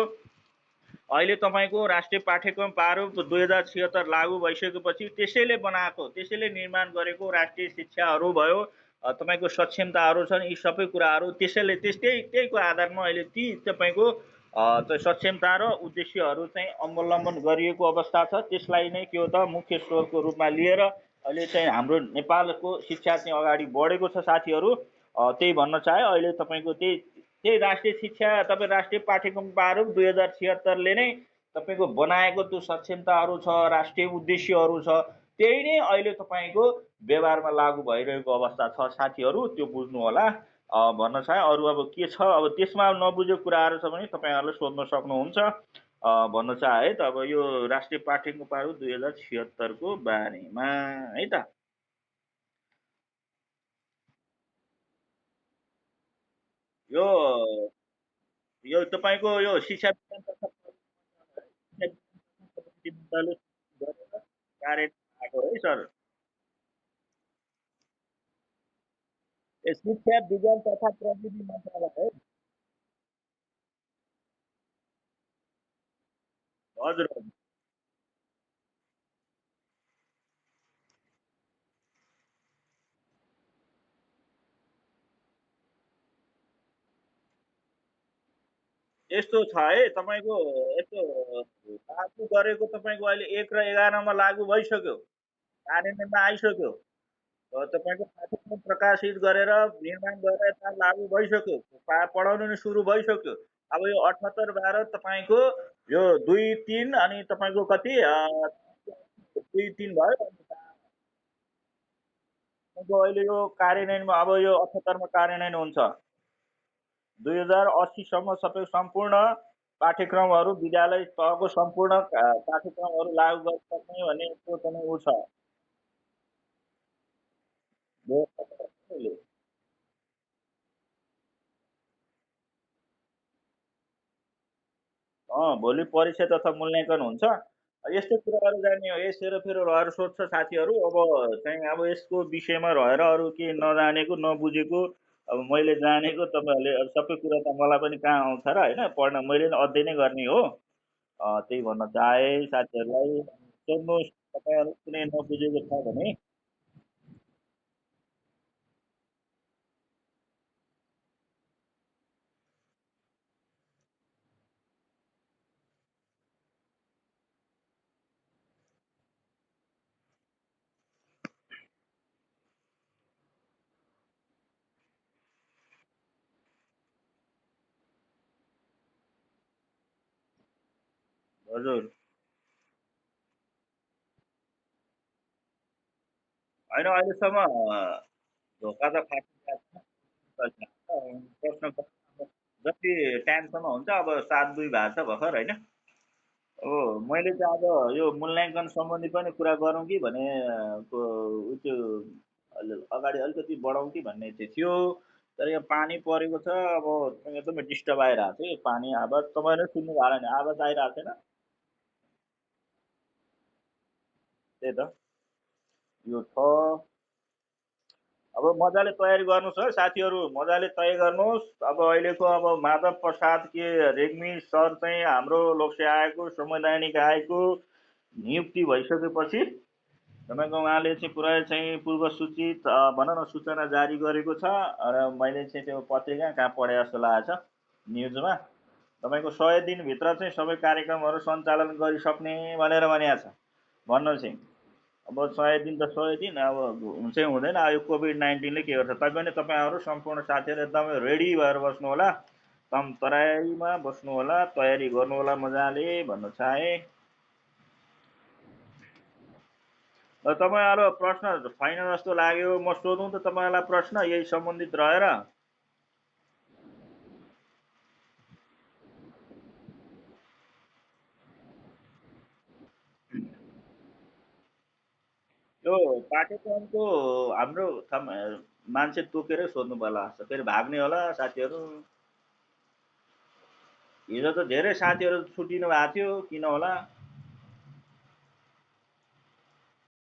अहिले तपाईँको राष्ट्रिय पाठ्यक्रम प्रारूप 2076 लागू भइसकेपछि त्यसैले बनाएको, त्यसैले निर्माण गरेको राष्ट्रिय शिक्षाहरू भयो, तपाईँको सक्षमताहरू छन्, यी सबै कुराहरू त्यहीको आधारमा अहिले ती तपाईँको सक्षमता र उद्देश्यहरू चाहिँ अवलम्बन गरिएको अवस्था छ। त्यसलाई नै के हो त मुख्य स्रोतको रूपमा लिएर अहिले चाहिँ हाम्रो नेपालको शिक्षा चाहिँ अगाडि बढेको छ साथीहरू। त्यही भन्न चाहे। अहिले तपाईँको त्यही राष्ट्रिय शिक्षा तपाईँ राष्ट्रिय पाठ्यक्रम प्रारूप 2076ले नै तपाईँको बनाएको त्यो सक्षमताहरू छ, राष्ट्रिय उद्देश्यहरू छ, त्यही नै अहिले तपाईँको व्यवहारमा लागू भइरहेको अवस्था छ साथीहरू। त्यो बुझ्नु होला भन्न चाहे। अरू अब के छ, अब त्यसमा नबुझेको कुराहरू छ भने तपाईँहरूले सोध्न सक्नुहुन्छ भन्न चाहे है त। अब यो राष्ट्रिय पाठ्यक्रम प्रारूप 2076को बारेमा है त। यो यो तपाईँको यो शिक्षा विज्ञान तथा मन्त्रालय गरेर कार्य आएको है सर। शिक्षा विज्ञान तथा प्रविधि मन्त्रालय है। हजुर हजुर। यस्तो छ है तपाईँको, यस्तो लागु गरेको तपाईँको अहिले 1 र 11 लागु भइसक्यो, कार्यान्वयनमा आइसक्यो। तपाईँको पाठ्यक्रम प्रकाशित गरेर निर्माण गरेर यता लागु भइसक्यो, पढाउनु नि सुरु भइसक्यो। अब यो 78 12 तपाईँको यो 2 3 अनि तपाईँको कति 2 3 भयो। अहिले यो कार्यान्वयनमा, अब यो 78 मा कार्यान्वयन हुन्छ। 2080 सम्म सबै सम्पूर्ण पाठ्यक्रमहरू, विद्यालय तहको सम्पूर्ण पाठ्यक्रमहरू लागू गर्न सक्ने भन्ने त्यो पनि ऊ छ व्यवस्था छ। भोलि परीक्षा तथा मूल्याङ्कन हुन्छ। यस्तै कुराहरू जान्ने हो, यस सेरोफेरो रहेर सोध्छ साथीहरू। अब चाहिँ अब यसको विषयमा रहेर अरू के नजानेको, नबुझेको, अब मैले जानेको तपाईँहरूले अब सबै कुरा त मलाई पनि कहाँ आउँछ र होइन, पढ्न मैले नै अध्ययनै गर्ने हो। त्यही भन्न चाहे साथीहरूलाई। सोध्नुहोस् तपाईँहरू कुनै नबुझेको छ भने। हजुर, होइन अहिलेसम्म धोका त खाएको छैन। प्रश्न जति टाइमसम्म हुन्छ, अब 7-2 भएको छ भर्खर होइन। अब मैले चाहिँ आज यो मूल्याङ्कन सम्बन्धी पनि कुरा गरौँ कि भने ऊ त्यो अगाडि अलिकति बढाउँ कि भन्ने चाहिँ थियो। तर यहाँ पानी परेको छ, अब एकदमै डिस्टर्ब आइरहेको छ कि पानी आवाज तपाईँले सुन्नु भयो भने आवाज आइरहेको छैन। त्यही त यो छ। अब मजाले तयारी गर्नुहोस् है साथीहरू, मजाले तयारी गर्नुहोस्। अब अहिलेको अब माधव प्रसाद के रेग्मी सर चाहिँ हाम्रो लोकसेवा आयोगको संवैधानिक आयोगको नियुक्ति भइसकेपछि तपाईँको उहाँले चाहिँ पुरै चाहिँ पूर्व सूचित भनौँ न सूचना जारी गरेको छ। र मैले चाहिँ त्यो पत्रिका कहाँ पढे जस्तो लागेको छ न्युजमा। तपाईँको 100 दिनभित्र चाहिँ सबै कार्यक्रमहरू सञ्चालन गरिसक्ने भनेर भनेको छ। भन्नु चाहिँ अब 100 दिन त 100 दिन, अब हुन्छै हुँदैन। अब यो कोभिड-19ले के गर्छ, तैपनि तपाईँहरू सम्पूर्ण साथीहरू एकदमै रेडी भएर बस्नु होला, तम तराईमा बस्नु होला, तयारी गर्नु होला मजाले भन्न चाहे। तपाईँहरू प्रश्न छैन जस्तो लाग्यो, म सोधौँ त तपाईँहरूलाई प्रश्न यही सम्बन्धित रहेर। यो पाठ्यक्रमको हाम्रो मान्छे तोकेरै सोध्नु पर्ला जस्तो, फेरि भाग्ने होला साथीहरू। हिजो त धेरै साथीहरू छुट्टिनु भएको थियो, किन होला।